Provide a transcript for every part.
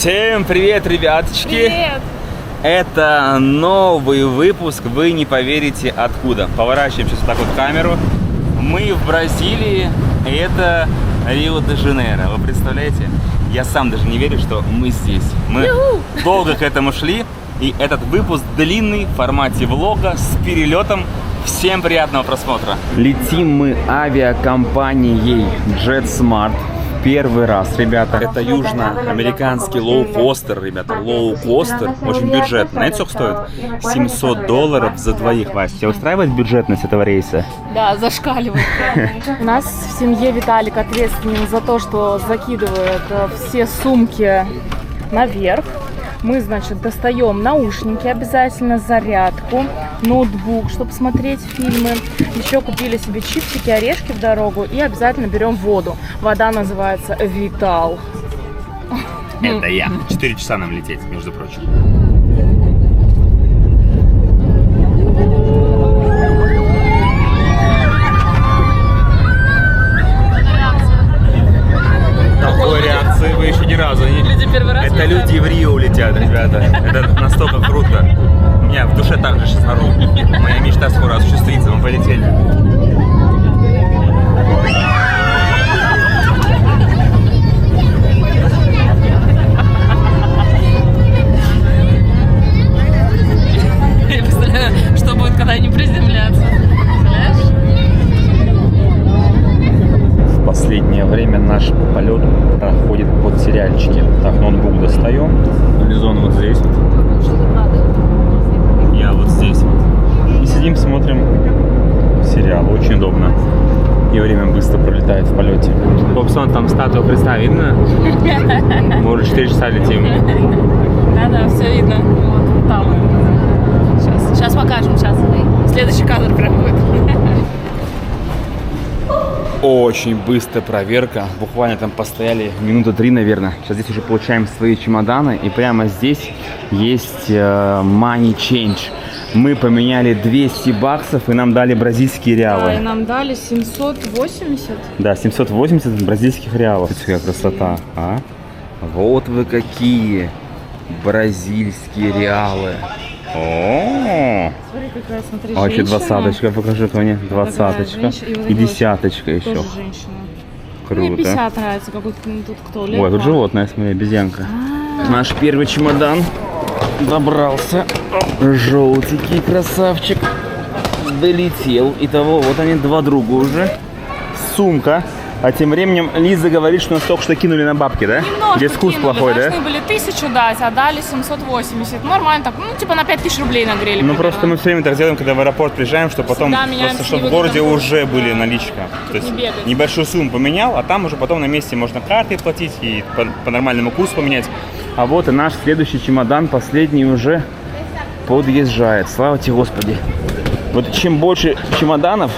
Всем привет, ребяточки! Привет! Это новый выпуск, вы не поверите откуда. Поворачиваем сейчас вот так вот камеру. Мы в Бразилии, и это Рио-де-Жанейро. Вы представляете? Я сам даже не верю, что мы здесь. Мы долго к этому шли, и этот выпуск длинный, в формате влога, с перелетом. Всем приятного просмотра. Летим мы авиакомпанией JetSmart. Первый раз, ребята. Это южноамериканский лоукостер, ребята. Лоукостер, очень бюджетный. Знаете, сколько стоит? $700 за двоих, Вася. Тебя устраивает бюджетность этого рейса? Да, зашкаливает. У нас в семье Виталик ответственен за то, что закидывает все сумки наверх. Мы, значит, достаем наушники обязательно, зарядку, ноутбук, чтобы смотреть фильмы. Еще купили себе чипсики, орешки в дорогу и обязательно берем воду. Вода называется Витал. Это я. 4 часа нам лететь, между прочим. Такой реакции вы еще ни разу не... Люди первый раз Это летят? люди в Рио летят, ребята. Это настолько круто. У меня в душе так же сейчас ору. Моя мечта скоро осуществится. Мы полетели. Я представляю, что будет, когда они приземлятся. Представляешь? В последнее время наш полет проходит под сериальчики. Так, ноутбук достаем. Горизонт вот здесь. Я вот здесь. И сидим, смотрим сериал. Очень удобно. И время быстро пролетает в полете. Бобсон, там статуя Христа видно? Мы уже 4 часа летим. Да, все видно. Вот там. Сейчас покажем, сейчас. Следующий кадр прям будет. Очень быстрая проверка. Буквально там постояли минуты 3, наверное. Сейчас здесь уже получаем свои чемоданы. И прямо здесь есть money change. Мы поменяли 200 баксов и нам дали бразильские реалы. Да, и нам дали 780. Да, 780 бразильских реалов. Какая красота, а? Вот вы какие бразильские реалы. О, Смотри, какая, смотри, а вообще женщина. двадцаточка, покажи ко мне. Двадцаточка. И десяточка еще. Тоже женщина. Круто. Мне 50 нравится, какой тут кто? Ой, Лев, тут а? животное, смотри, обезьянка. Наш первый чемодан добрался. Желтенький красавчик. Долетел. Итого, вот они, два друга уже. Сумка. А тем временем Лиза говорит, что нас только что кинули на бабки, да? Немножко Здесь курс кинули, плохой, да? должны были 1000 дать, а дали 780. Нормально так, ну типа на 5000 рублей нагрели. Ну примерно. просто мы все время так делаем, когда в аэропорт приезжаем, что потом, Всегда меняем просто, чтобы в сливы, городе потом уже были наличка. То есть не бегать. небольшую сумму поменял, а там уже потом на месте можно картой платить и по нормальному курсу поменять. А вот и наш следующий чемодан, последний уже подъезжает. Слава тебе, Господи. Вот чем больше чемоданов,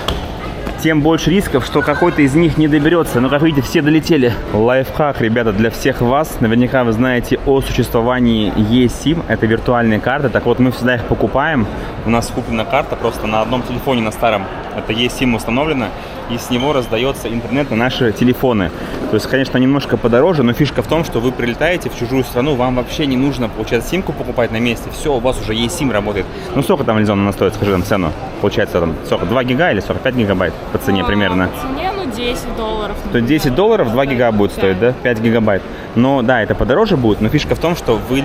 тем больше рисков, что какой-то из них не доберется. Но, как видите, все долетели. Лайфхак, ребята, для всех вас. Наверняка вы знаете о существовании eSIM. Это виртуальные карты. Так вот, мы всегда их покупаем. У нас куплена карта просто на одном телефоне, на старом. Это eSIM установлено. И с него раздается интернет на наши телефоны. То есть, конечно, немножко подороже, но фишка в том, что вы прилетаете в чужую страну, вам вообще не нужно, получается, симку покупать на месте. Все, у вас уже eSIM работает. Ну, сколько там, Лизон, она стоит? Скажи нам цену. Получается, там, сколько? 2 гига или 45 гигабайт по цене примерно? По цене, ну, $10. То $10 2 гига будет стоить, да? 5 гигабайт. Но да, это подороже будет, но фишка в том, что вы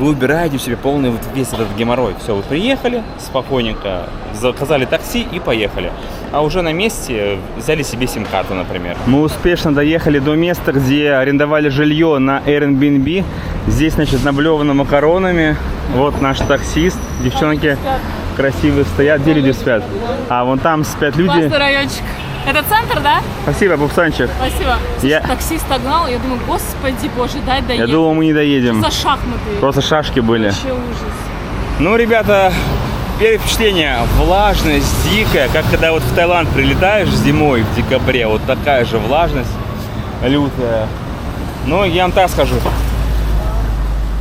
убираете в себе полный вот весь этот геморрой. Все, вы приехали спокойненько, заказали такси и поехали. А уже на месте взяли себе сим-карту, например. Мы успешно доехали до места, где арендовали жилье на Airbnb. Здесь, значит, наблевано макаронами. Вот наш таксист. Девчонки красивые стоят. Где люди спят? А вон там спят люди. Классный райончик. Это центр, да? Спасибо, Бубсанчик. Спасибо. Я- Таксист догнал, я думаю, господи боже, дай доедем. Я думал, мы не доедем. За шахматы. Просто шашки были. Вообще ужас. Ну, ребята, первое впечатление. Влажность дикая, как когда вот в Таиланд прилетаешь зимой в декабре. Вот такая же влажность лютая. Но я вам так скажу.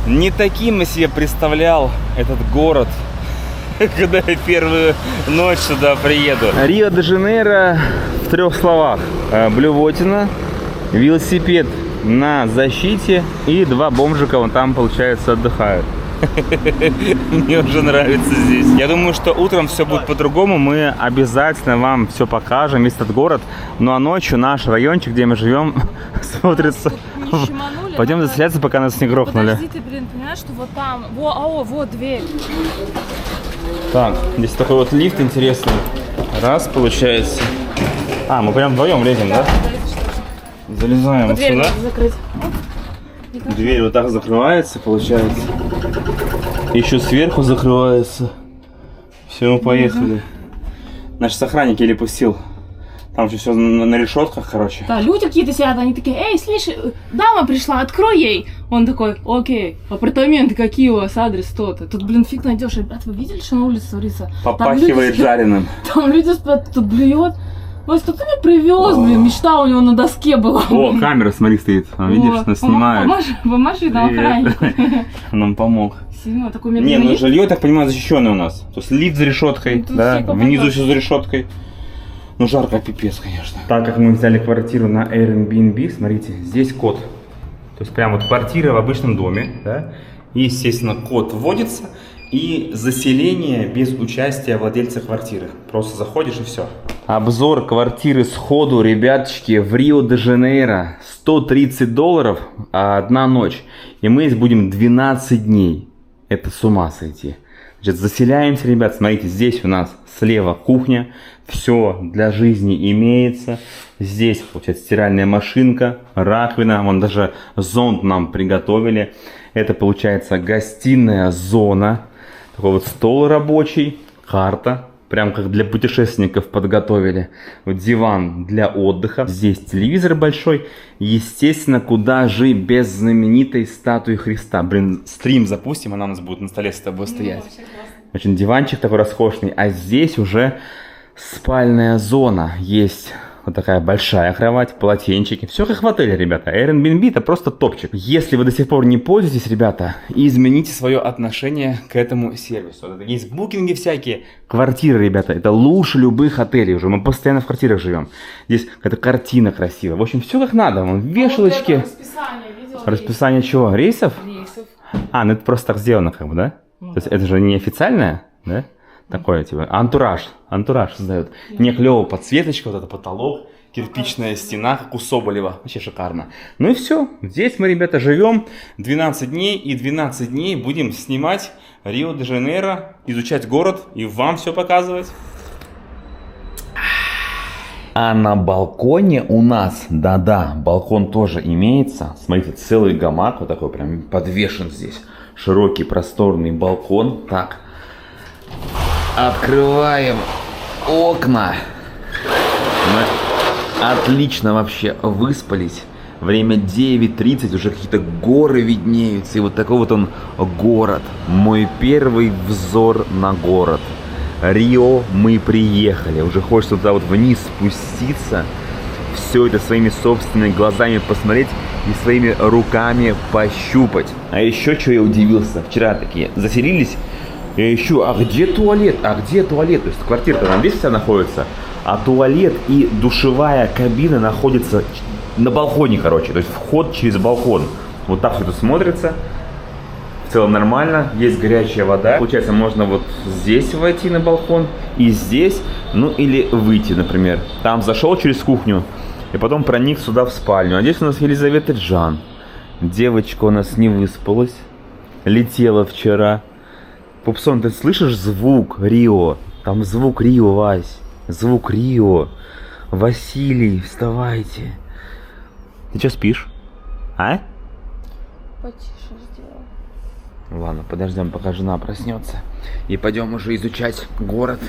Не таким я себе представлял этот город, когда я первую ночь сюда приеду. Рио-де-Жанейро в 3 словах. Блювотина, велосипед на защите, и 2 бомжика вон там, получается, отдыхают. Мне уже нравится здесь. Я думаю, что утром все будет по-другому. Мы обязательно вам все покажем, весь этот город. Ну а ночью наш райончик, где мы живем, смотрится. Пойдем заселяться, пока нас не грохнули. Подожди, ты, блин, понимаешь, что вот там, вот дверь. Так, здесь такой вот лифт интересный. Раз, получается. А, мы прям вдвоем лезем, да? Залезаем вот сюда. Закрыть. Дверь вот так закрывается, получается. Еще сверху закрывается. Все, мы поехали. Наш охранник еле пустил. Там же все на решетках, короче. Да, люди какие-то сидят, они такие: эй, слышь, дама пришла, открой ей. Он такой: окей, апартаменты какие у вас, адрес тот-то. Тут, блин, фиг найдешь. Ребят, вы видели, что на улице творится? Попахивает жареным. Там люди спят, тут блюет. Ой, что ты мне привез, блин, мечта у него на доске была. О, камера, смотри, стоит. Видишь, нас снимает. Помаши там охраннику. Нам помог. Сильно, такой Не, ну жилье, я так понимаю, защищенное у нас. То есть лифт за решеткой, да, внизу все за решеткой. Ну жарко, пипец, конечно. Так как мы взяли квартиру на Airbnb, смотрите, здесь код. То есть прям вот квартира в обычном доме, да. И, естественно, код вводится. И заселение без участия владельца квартиры. Просто заходишь и все. Обзор квартиры сходу, ребяточки, в Рио-де-Жанейро. $130 одна ночь. И мы здесь будем 12 дней. Это с ума сойти. Значит, заселяемся, ребят. Смотрите, здесь у нас слева кухня. Все для жизни имеется. Здесь, получается, стиральная машинка, раковина. Вон даже зонт нам приготовили. Это, получается, гостиная зона. Такой вот стол рабочий, карта, прям как для путешественников подготовили. Вот диван для отдыха. Здесь телевизор большой. Естественно, куда же без знаменитой статуи Христа. Блин, стрим запустим, она у нас будет на столе с тобой стоять. Очень диванчик такой роскошный. А здесь уже спальная зона. Есть вот такая большая кровать, полотенчики. Все как в отеле, ребята. Airbnb это просто топчик. Если вы до сих пор не пользуетесь, ребята, измените свое отношение к этому сервису. Есть букинги всякие. Квартиры, ребята, это лучше любых отелей уже. Мы постоянно в квартирах живем. Здесь какая-то картина красивая. В общем, все как надо. Вон, вешалочки. Вот расписание, видел? Расписание чего? Рейсов? Рейсов. А, ну это просто так сделано, как бы, да? То есть это же не официальное, да? Такое, типа, антураж создает. Не клево, подсветочка, вот это потолок, кирпичная стена, как у Соболева. Вообще шикарно. Ну и все. Здесь мы, ребята, живем 12 дней, и 12 дней будем снимать Рио-де-Жанейро, изучать город и вам все показывать. А на балконе у нас, да-да, балкон тоже имеется. Смотрите, целый гамак, вот такой прям подвешен здесь. Широкий, просторный балкон. Так. Открываем окна. Мы отлично вообще выспались. Время 9:30, уже какие-то горы виднеются. И вот такой вот он город. Мой первый взор на город. Рио, мы приехали. Уже хочется туда вот вниз спуститься. Все это своими собственными глазами посмотреть и своими руками пощупать. А еще что я удивился. Вчера такие заселились. Я ищу, а где туалет? А где туалет? То есть квартира-то там здесь вся находится, а туалет и душевая кабина находятся на балконе, короче. То есть вход через балкон. Вот так все это смотрится. В целом нормально. Есть горячая вода. Получается, можно вот здесь войти на балкон и здесь, ну или выйти, например. Там зашел через кухню и потом проник сюда в спальню. А здесь у нас Елизавета Джан. Девочка у нас не выспалась. Летела вчера. Пупсон, ты слышишь звук Рио? Там звук Рио, Вась. Звук Рио. Василий, вставайте. Ты что, спишь? А? Потише сделал. Ладно, подождем, пока жена проснется. И пойдем уже изучать город.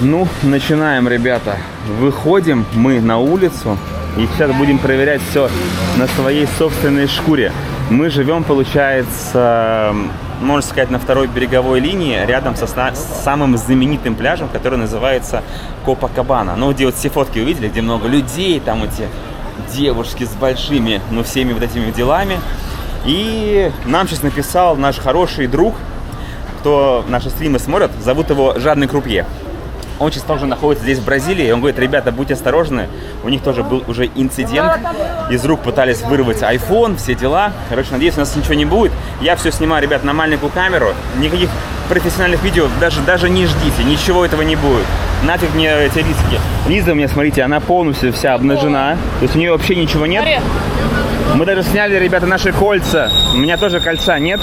Ну, начинаем, ребята. Выходим мы на улицу. И сейчас будем проверять все на своей собственной шкуре. Мы живем, получается, можно сказать, на второй береговой линии, рядом со самым знаменитым пляжем, который называется Копакабана. Ну, где вот все фотки вы видели, где много людей, там эти девушки с большими, ну, всеми вот этими делами. И нам сейчас написал наш хороший друг, кто наши стримы смотрит, зовут его Жадный Крупье. Он сейчас тоже находится здесь, в Бразилии. И он говорит, ребята, будьте осторожны. У них тоже был уже инцидент. Из рук пытались вырвать iPhone, все дела. Короче, надеюсь, у нас ничего не будет. Я все снимаю, ребят, на маленькую камеру. Никаких профессиональных видео даже не ждите. Ничего этого не будет. Нафиг мне эти риски. Лиза у меня, смотрите, она полностью вся обнажена. То есть у нее вообще ничего нет. Мы даже сняли, ребята, наши кольца. У меня тоже кольца нет.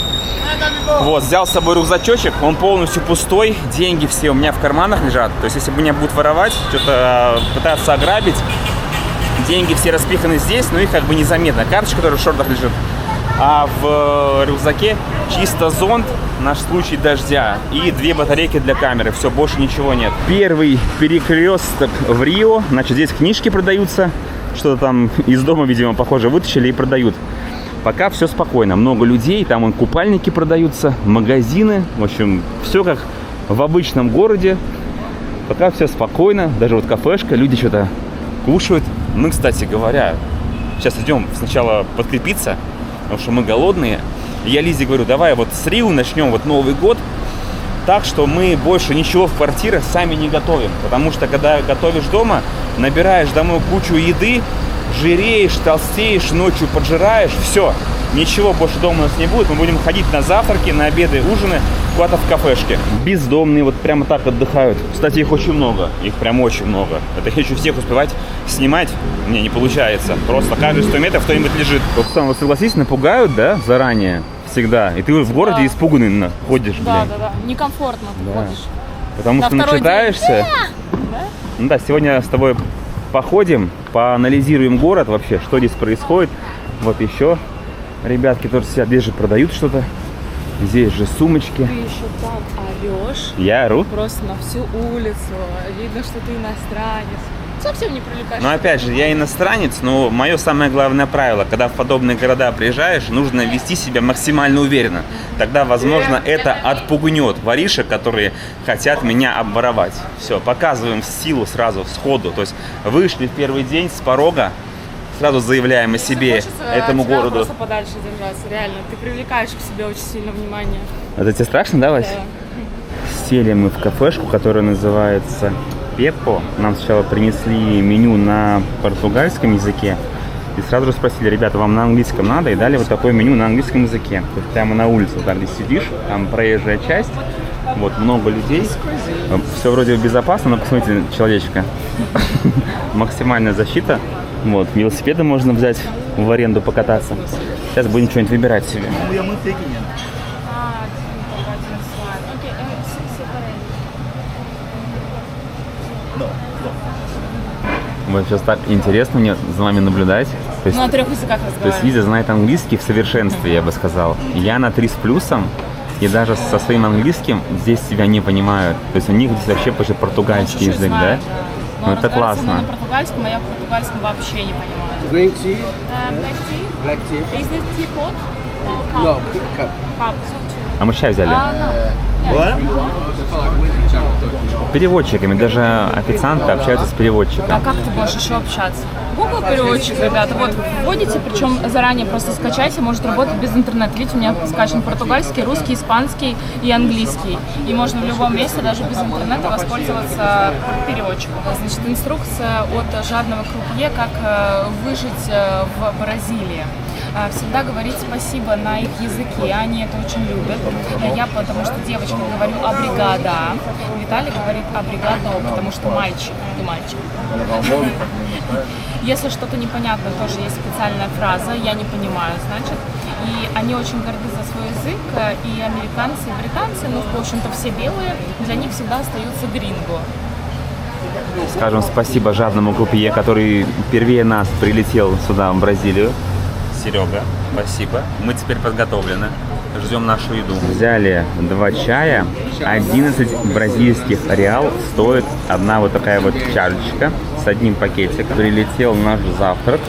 Вот, взял с собой рюкзачочек, он полностью пустой, деньги все у меня в карманах лежат. То есть, если меня будут воровать, что-то пытаться ограбить, деньги все распиханы здесь, но их как бы незаметно. Карточка, которая в шортах лежит. А в рюкзаке чисто зонт, наш случай дождя, и 2 батарейки для камеры. Все, больше ничего нет. Первый перекресток в Рио. Значит, здесь книжки продаются. Что-то там из дома, видимо, похоже, вытащили и продают. Пока все спокойно, много людей, там вон купальники продаются, магазины, в общем, все как в обычном городе. Пока все спокойно, даже вот кафешка, люди что-то кушают. Мы, кстати говоря, сейчас идем сначала подкрепиться, потому что мы голодные. И я Лизе говорю, давай вот с Рио начнем вот Новый год так, что мы больше ничего в квартирах сами не готовим. Потому что когда готовишь дома, набираешь домой кучу еды, жиреешь, толстеешь, ночью поджираешь, все, ничего больше дома у нас не будет. Мы будем ходить на завтраки, на обеды, ужины куда-то в кафешке. Бездомные вот прямо так отдыхают. Кстати, их очень много, их прям очень много. Это я хочу всех успевать снимать, мне не получается. Просто каждые 100 метров кто-нибудь лежит. Вот сам, вы согласитесь, напугают, да, заранее всегда. И ты в городе испуганный ходишь, да, блин. Да, некомфортно ты ходишь. Потому что начитаешься. Ну да, сегодня с тобой походим, поанализируем город вообще, что здесь происходит. Вот еще ребятки тоже сидят, здесь же продают что-то. Здесь же сумочки. Ты еще так орешь. Я ору? Просто на всю улицу. Видно, что ты иностранец. Совсем не привлекаешь. Но опять же, я иностранец, но мое самое главное правило, когда в подобные города приезжаешь, нужно вести себя максимально уверенно. Тогда, возможно, это отпугнет воришек, которые хотят меня обворовать. Все, показываем силу сразу, сходу. То есть вышли в первый день с порога, сразу заявляем о себе, этому городу. Просто подальше держаться, реально. Ты привлекаешь к себе очень сильно внимание. Это тебе страшно, да, Вась? Да. Сели мы в кафешку, которая называется Пеппо. Нам сначала принесли меню на португальском языке. И сразу же спросили, ребята, вам на английском надо? И дали вот такое меню на английском языке. То есть прямо на улице, там где сидишь, там проезжая часть. Вот, много людей. Все вроде безопасно, но посмотрите, человечка. Максимальная защита. Вот, велосипеды можно взять в аренду, покататься. Сейчас будем что-нибудь выбирать себе. Вот сейчас так интересно мне за вами наблюдать. То есть, на 3 языках разговаривать. То есть Лиза знает английский в совершенстве, я бы сказал. Я на 3 с плюсом, и даже со своим английским здесь себя не понимают. То есть у них здесь вообще почти португальский язык, знаю, да? Ну это классно. На португальском, а я в португальском вообще не понимаю. Green tea? Black tea? Black tea? Is this teapot? No, cup. Cup. А мы чай взяли. Переводчиками, даже официанты общаются с переводчиком. А как ты можешь еще общаться? Google переводчик, ребята, вот вводите, причем заранее просто скачайте, может работать без интернета. Видите, у меня скачан португальский, русский, испанский и английский. И можно в любом месте, даже без интернета, воспользоваться переводчиком. Значит, инструкция от жадного крупье, как выжить в Бразилии. Всегда говорить спасибо на их языке, они это очень любят. Я, потому что девочка, говорю «абригада», Виталий говорит «абригадо», потому что мальчик и мальчик. Если что-то непонятно, тоже есть специальная фраза «я не понимаю», значит. И они очень горды за свой язык, и американцы, и британцы, ну, в общем-то, все белые, для них всегда остаются гринго. Скажем спасибо жадному крупье, который первее нас прилетел сюда, в Бразилию. Серега, спасибо. Мы теперь подготовлены. Ждем нашу еду. Взяли 2 чая. 11 бразильских реал стоит одна вот такая вот чашечка с одним пакетиком. Прилетел наш завтрак.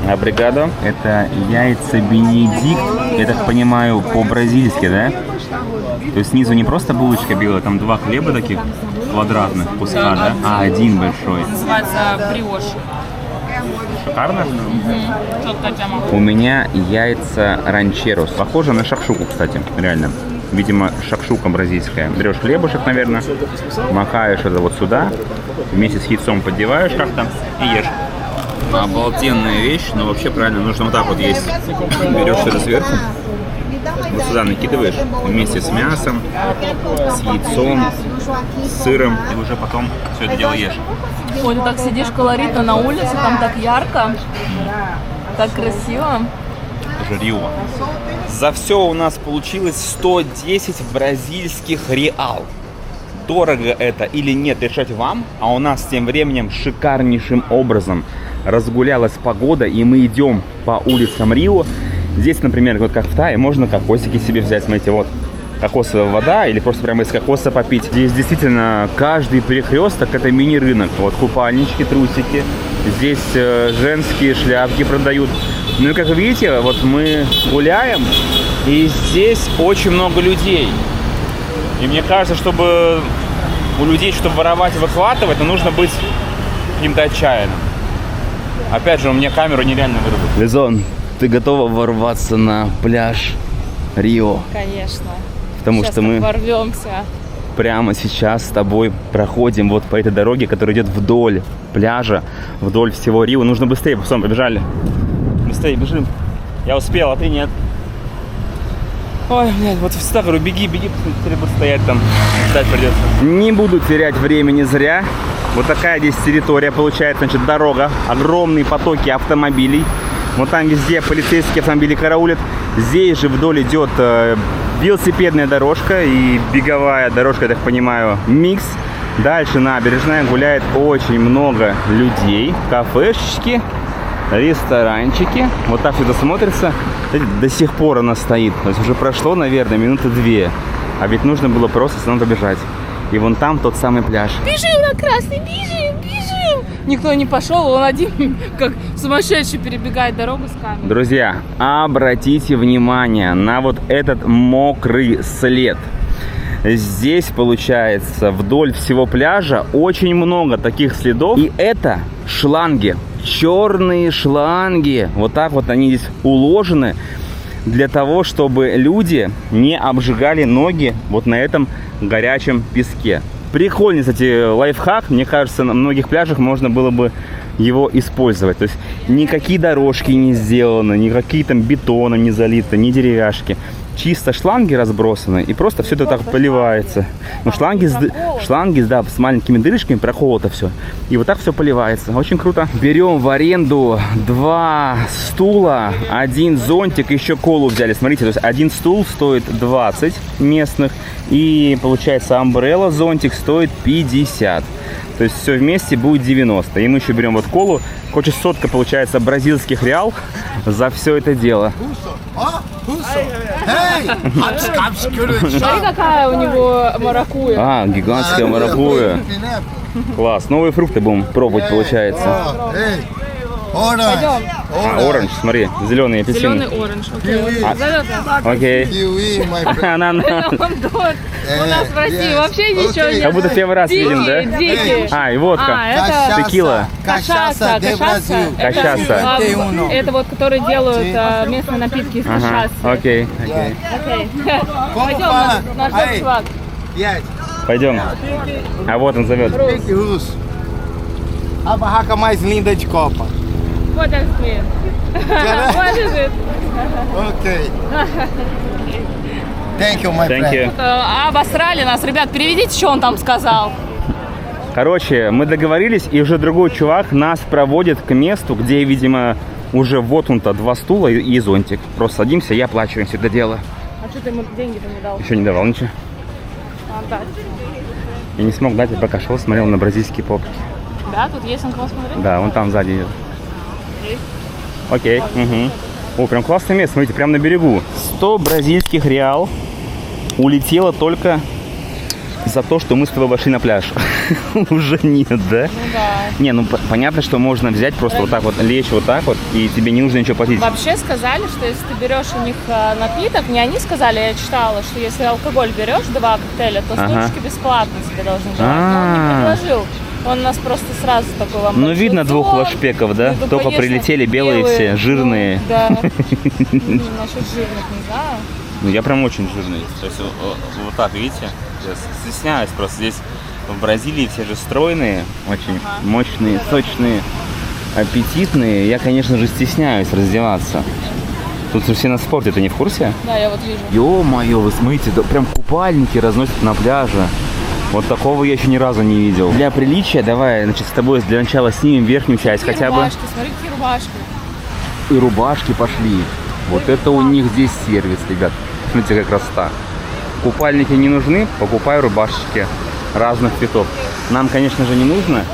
Абригадо. Это яйца бенедикт. Я так понимаю, по-бразильски, да? То есть снизу не просто булочка белая, там 2 хлеба таких квадратных куска, да? А один большой. Называется бриош. Шикарно? Четкая тема. У меня яйца ранчерос. Похоже на шакшуку, кстати, реально. видимо, шакшука бразильская. Берешь хлебушек, наверное, макаешь это вот сюда, вместе с яйцом поддеваешь как-то и ешь. Обалденная вещь, но вообще правильно нужно вот так вот есть. Берешь это сверху, вот сюда накидываешь вместе с мясом, с яйцом, с сыром, и уже потом все это дело ешь. Ой, ты так сидишь колоритно на улице, там так ярко, так красиво. Это же Рио. За все у нас получилось 110 бразильских реал. Дорого это или нет, решать вам. А у нас тем временем шикарнейшим образом разгулялась погода, и мы идем по улицам Рио. Здесь, например, вот как в Тае, можно кокосики себе взять, смотрите, вот кокосовая вода или просто прямо из кокоса попить. Здесь действительно каждый перекресток это мини-рынок. Вот купальнички, трусики. Здесь женские шляпки продают. Ну и как вы видите, вот мы гуляем, и здесь очень много людей. И мне кажется, чтобы у людей что-то воровать и выхватывать, то нужно быть каким-то отчаянным. Опять же, у меня камеру нереально вырубить. Лизон, ты готова ворваться на пляж Рио? Конечно. Потому Сейчас что мы ворвемся. прямо сейчас с тобой проходим вот по этой дороге, которая идет вдоль пляжа, вдоль всего Рио. Нужно быстрее, пацаны, побежали. Быстрее, бежим. Я успел, а ты нет. Ой, блядь, вот всегда говорю, беги, беги, теперь буду стоять там, ждать придется. Не буду терять времени зря. Вот такая здесь территория получается, значит, дорога, огромные потоки автомобилей. Вот там везде полицейские автомобили караулят. Здесь же вдоль идет велосипедная дорожка и беговая дорожка, я так понимаю, микс. Дальше набережная, гуляет очень много людей, кафешечки, ресторанчики. Вот так все это смотрится. До сих пор она стоит. То есть уже прошло, наверное, минуты 2. А ведь нужно было просто с нами побежать. И вон там тот самый пляж. Бежим на красный, бежим, бежим. Никто не пошел, он один, как сумасшедший, перебегает дорогу с камерой. Друзья, обратите внимание на вот этот мокрый след. Здесь, получается, вдоль всего пляжа очень много таких следов. И это шланги. Черные шланги. Вот так вот они здесь уложены для того, чтобы люди не обжигали ноги вот на этом горячем песке. Прикольный, кстати, лайфхак. Мне кажется, на многих пляжах можно было бы его использовать. То есть никакие дорожки не сделаны, никакие там бетоном не залиты, ни деревяшки. Чисто шланги разбросаны, и просто все это так поливается. Ну, шланги, да, с маленькими дырочками, проколото все. И вот так все поливается. Очень круто. Берем в аренду 2 стула, 1 зонтик, еще колу взяли. Смотрите, то есть 1 стул стоит 20 местных, и получается амбрелла зонтик стоит 50. То есть все вместе будет 90. И мы еще берем вот колу. Хочешь, сотка получается бразильских реал за все это дело. Смотри, какая у него маракуйя. А, гигантская маракуйя. Класс. Новые фрукты будем пробовать, получается. Пойдем. А, оранж, смотри, зеленые апельсины. Зеленый оранж. Окей. Окей. У нас в России вообще ничего нет. Как будто первый раз видим, да? Дикие. А, и водка. А, это Текила. кашаса. Кашаса. Это вот, которые делают местные напитки из кашасы. Окей. Окей. Пойдем, наш чувак. Пойдем. А вот он зовет. A barraca mais linda de Copa. What does it mean? What is it? Ok. Thank you, my Thank friend. you. Обосрали нас. Ребят, переведите, что он там сказал. Короче, мы договорились, и уже другой чувак нас проводит к месту, где, видимо, уже воткнуто 2 стула и зонтик. Просто садимся, я оплачиваю все это дело. А что ты ему деньги-то не дал? Еще не давал ничего. Отдать. Я не смог дать, я пока шел, смотрел на бразильские попки. Да, тут есть он кого смотреть? Да, вон там сзади идет. Есть? Окей. Угу. О, прям классное место, смотрите, прям на берегу. 100 бразильских реал улетело только за то, что мы с тобой вошли на пляж. Уже нет, да? Ну да. Не, ну понятно, что можно взять просто вот так вот, лечь вот так вот, и тебе не нужно ничего платить. Вообще сказали, что если ты берешь у них напиток, не они сказали, я читала, что если алкоголь берешь, 2 коктейля, то стульчики бесплатно тебе должны давать. Но он не предложил. Он нас просто сразу такой вам. Ну, видно 2 лошпеков, да? Ну, Только конечно, прилетели белые все, жирные. Ну, да. Насчет жирных не знаю. Ну, я прям очень жирный. То есть вот так, видите? Я стесняюсь просто. Здесь в Бразилии все же стройные, очень мощные, сочные, аппетитные. Я, конечно же, стесняюсь раздеваться. Тут все на спорте, ты не в курсе? Да, я вот вижу. Ё-моё, вы смотрите, да прям купальники разносят на пляже. Вот такого я еще ни разу не видел. Для приличия давай, значит, с тобой для начала снимем верхнюю часть Какие хотя рубашки, смотри, какие рубашки. бы. И рубашки пошли. Вот это у них здесь сервис, ребят. Смотрите, как красота. Купальники не нужны, покупай рубашечки разных цветов. Нам, конечно же, не нужно.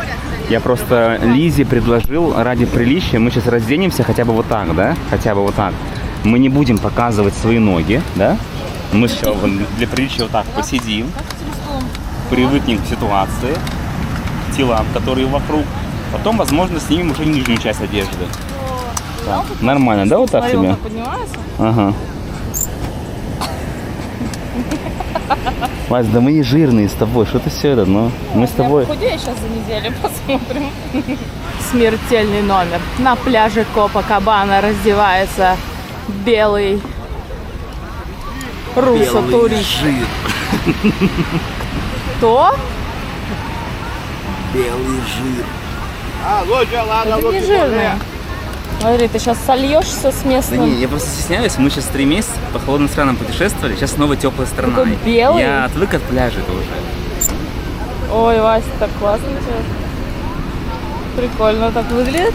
Я просто Лизе предложил ради приличия. Мы сейчас разденемся хотя бы вот так, да? Хотя бы вот так. Мы не будем показывать свои ноги, да? Мы сейчас для приличия вот так посидим. Привыкнем к ситуации, к телам, которые вокруг. Потом, возможно, снимем уже нижнюю часть одежды. Так. Нормально, да, вот так Смотри, тебе? он так поднимается. Ага. Вась, да мы не жирные с тобой, что ты все это, ну? Мы с тобой... Я похудею сейчас за неделю, посмотрим. Смертельный номер. На пляже Копакабана раздевается белый руссо-турист. Кто? Белый жир. Alô, gelado, Это не жирный. Смотри, ты сейчас сольешься с Да местным. не, я просто стесняюсь, мы сейчас 3 месяца по холодным странам путешествовали, сейчас снова теплая страна. Такой белый. Я отвык от пляжа-то уже. Ой, Вася, так классно тебе. Прикольно так выглядит.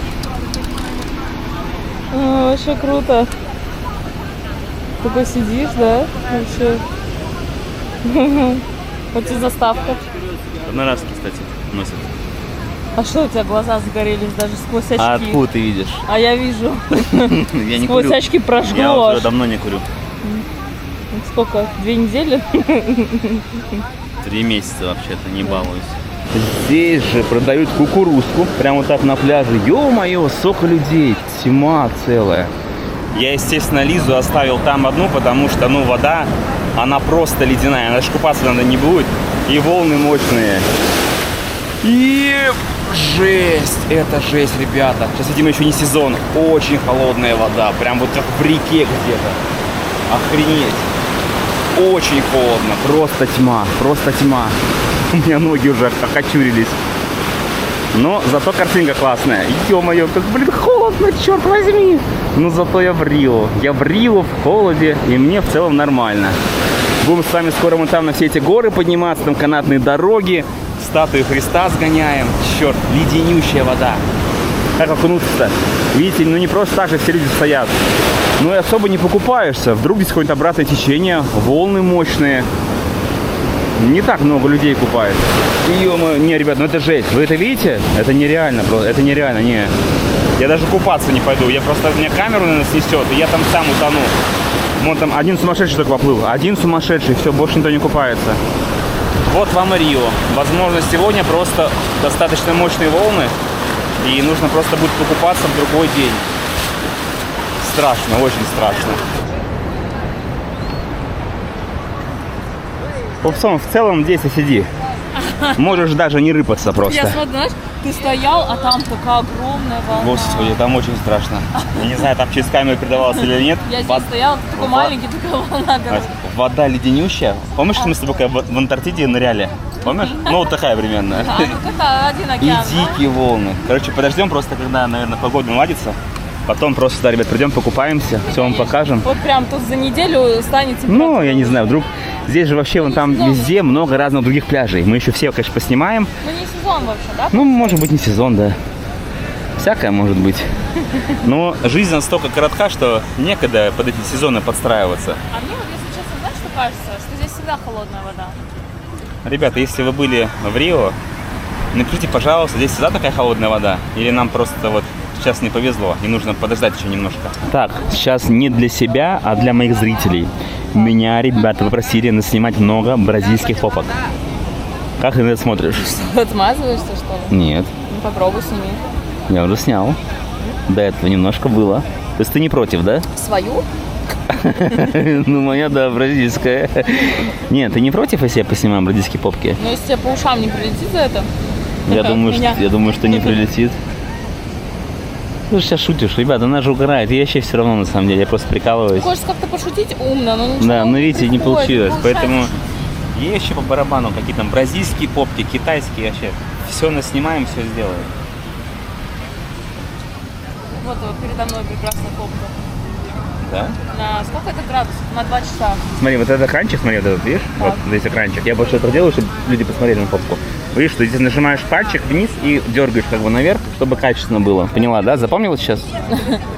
Вообще круто. Такой сидишь, да? Вообще. Вот и заставка. Одноразки, кстати, носят. А что у тебя глаза загорелись даже сквозь очки? А откуда ты видишь? А я вижу. Я не Сквозь курю. очки прожгло Я аж. уже давно не курю. Сколько? 2 недели? 3 месяца вообще-то, не балуюсь. Здесь же продают кукурузку, прямо вот так на пляже. Ё-моё, сколько людей, тьма целая. Я, естественно, Лизу оставил там одну, потому что, ну, вода, она просто ледяная. Она же купаться надо не будет. И волны мощные. И жесть, это жесть, ребята. Сейчас, видимо, еще не сезон. Очень холодная вода, прям вот как в реке где-то. Охренеть. Очень холодно, просто тьма, просто тьма. У меня ноги уже окочурились. Но зато картинка классная. Ё-моё, как, блин, холодно, черт возьми. Но зато я в Рио. Я в Рио, в холоде, и мне в целом нормально. Будем с вами скоро вон там на все эти горы подниматься, там канатные дороги. Статую Христа сгоняем. Черт, леденющая вода. Как окунуться-то? Видите, ну не просто так же все люди стоят. Ну и особо не покупаешься. Вдруг здесь какое-нибудь обратное течение, волны мощные. Не так много людей купается. Ё-моё, не, ребят, ну это жесть. Вы это видите? Это нереально, просто. Это нереально, не. Я даже купаться не пойду. Я просто, меня камеру, наверное, снесет, и я там сам утону. Вон там один сумасшедший только поплыл. Один сумасшедший, все, больше никто не купается. Вот вам и Рио. Возможно, сегодня просто достаточно мощные волны, и нужно просто будет покупаться в другой день. Страшно, очень страшно. В целом здесь и сиди. Можешь даже не рыпаться Я просто. смотрю, знаешь, ты стоял, а там такая огромная волна. Господи, там очень страшно. Я не знаю, там через камеру передавалось или нет. Я здесь стояла, ты такой маленький, такая волна. короче. Вода леденющая. Помнишь, мы с тобой в Антарктиде ныряли? Помнишь? Ну, вот такая примерно. А, ну это один И океан, да? дикие волны. Короче, подождем просто, когда, наверное, погода наладится. Потом просто сюда, ребят, придем, покупаемся, все вам покажем. Вот прям тут за неделю станет температура. Ну, я не знаю, вдруг здесь же вообще вон там везде много разных других пляжей. Мы еще все, конечно, поснимаем. Ну не сезон вообще, да? Ну, может быть, не сезон, да. Всякое может быть. Но жизнь настолько коротка, что некогда под эти сезоны подстраиваться. А мне вот, если честно, знаешь, что кажется? Что здесь всегда холодная вода. Ребята, если вы были в Рио, напишите, пожалуйста, здесь всегда такая холодная вода? Или нам просто вот сейчас не повезло, и нужно подождать еще немножко? Так, сейчас не для себя, а для моих зрителей. Меня ребята попросили наснимать много бразильских попок. Как ты на это смотришь? Отмазываешься, что ли? Нет, Ну попробуй сними. я уже снял. До этого немножко было. То есть ты не против, да? Свою? Ну, моя, да, бразильская. Нет, ты не против, если я поснимаю бразильские попки? Ну если тебе по ушам не прилетит за это? Я думаю, что не прилетит. Ты же сейчас шутишь, ребята, она же угорает. Я вообще все равно, на самом деле, я просто прикалываюсь. Хочешь как-то пошутить умно, но ничего. Да, но видите, не получилось. получается. Поэтому ей вообще по барабану какие там бразильские попки, китайские вообще. Все наснимаем, все сделаем. Вот передо мной прекрасная попка. Да? На сколько это градусов? На 2 часа. Смотри, вот этот экранчик, смотри, вот этот, видишь? Так. Вот здесь экранчик. Я больше это делаю, чтобы люди посмотрели на попку. Видишь, ты здесь нажимаешь пальчик вниз и дергаешь как бы наверх, чтобы качественно было. Поняла, да? Запомнила сейчас?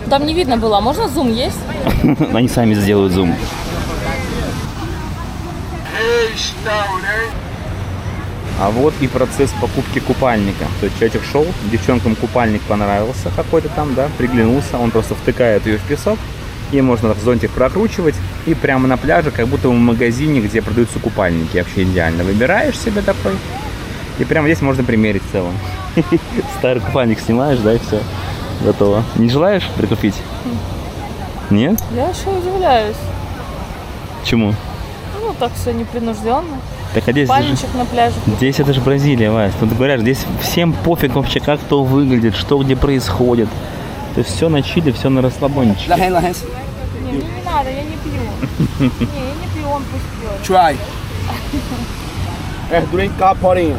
Там не видно было. А можно зум есть? Они сами сделают зум. А вот и процесс покупки купальника. То есть человек шел, девчонкам купальник понравился какой-то там, да, приглянулся, он просто втыкает ее в песок, и можно зонтик прокручивать, и прямо на пляже, как будто в магазине, где продаются купальники. Вообще идеально. Выбираешь себе такой, и прямо здесь можно примерить в целом. Старый купальник снимаешь, да, и все, готово. Не желаешь прикупить? Нет? Я еще удивляюсь. Чему? Ну, так все непринужденно. Так, а здесь, Пальничек на пляже. здесь это же Бразилия, Вась. Тут говорят, здесь всем пофиг вообще, как кто выглядит, что где происходит. То есть все на чили, все на расслабончике. Не, мне не надо, я не пью. Не, я не пью, он пусть пьет. Try. Drink caipirinha.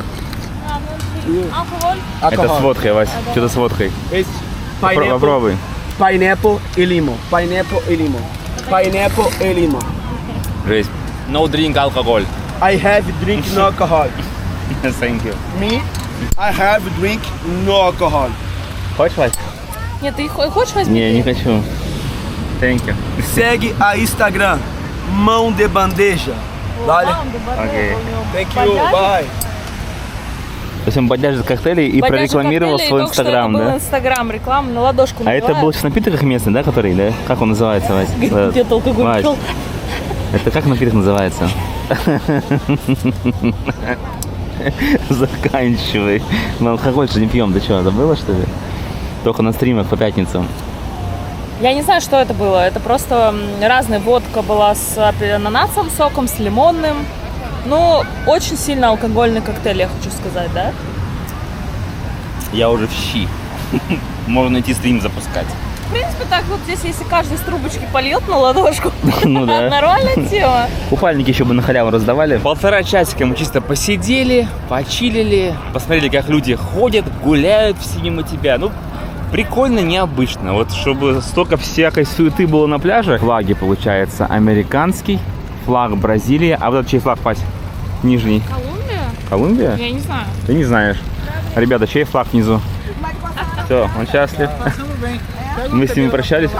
Алкоголь? Это с водкой, Вась. Что-то с водкой. It's Попробуй. pineapple e limão. Pineapple e limão. Pineapple e limão. Жесть. No drink alcohol. I have drink no alcohol. Thank you. Me, I have drink no alcohol. Хочешь, Вась? Нет, ты хочешь возьми? Не, не хочу. Thank you. Segue a Instagram. Mão de bandeja. Dale. Окей. Thank you. Bye. То есть он поддерживает коктейли и прорекламировал свой Инстаграм, Это был да? Инстаграм, реклама на ладошку А это был сейчас напиток их местный, да, который, да? Как он называется, Вась? Где-то алкоголь Вась, пил. это как напиток называется? Заканчивай. Мы алкоголь же не пьем, ты что, забыла, что ли? Только на стримах по пятницам. Я не знаю, что это было. Это просто разная водка была с ананасовым соком, с лимонным. Ну, очень сильно алкогольный коктейль, я хочу сказать, да? Я уже в щи. Можно идти стрим запускать. В принципе, так вот здесь, если каждый с трубочки польет на ладошку, Ну да. нормальная тема. Купальники еще бы на халяву раздавали. 1,5 часика мы чисто посидели, почилили, посмотрели, как люди ходят, гуляют все мимо тебя. Ну, прикольно, необычно. Вот чтобы столько всякой суеты было на пляже. Флаги, получается, американский, флаг Бразилии. А вот этот чей флаг, Пась? Нижний. Колумбия? Колумбия? Я не знаю. Ты не знаешь. Ребята, чей флаг внизу? Все, он счастлив. Мы с ними прощались.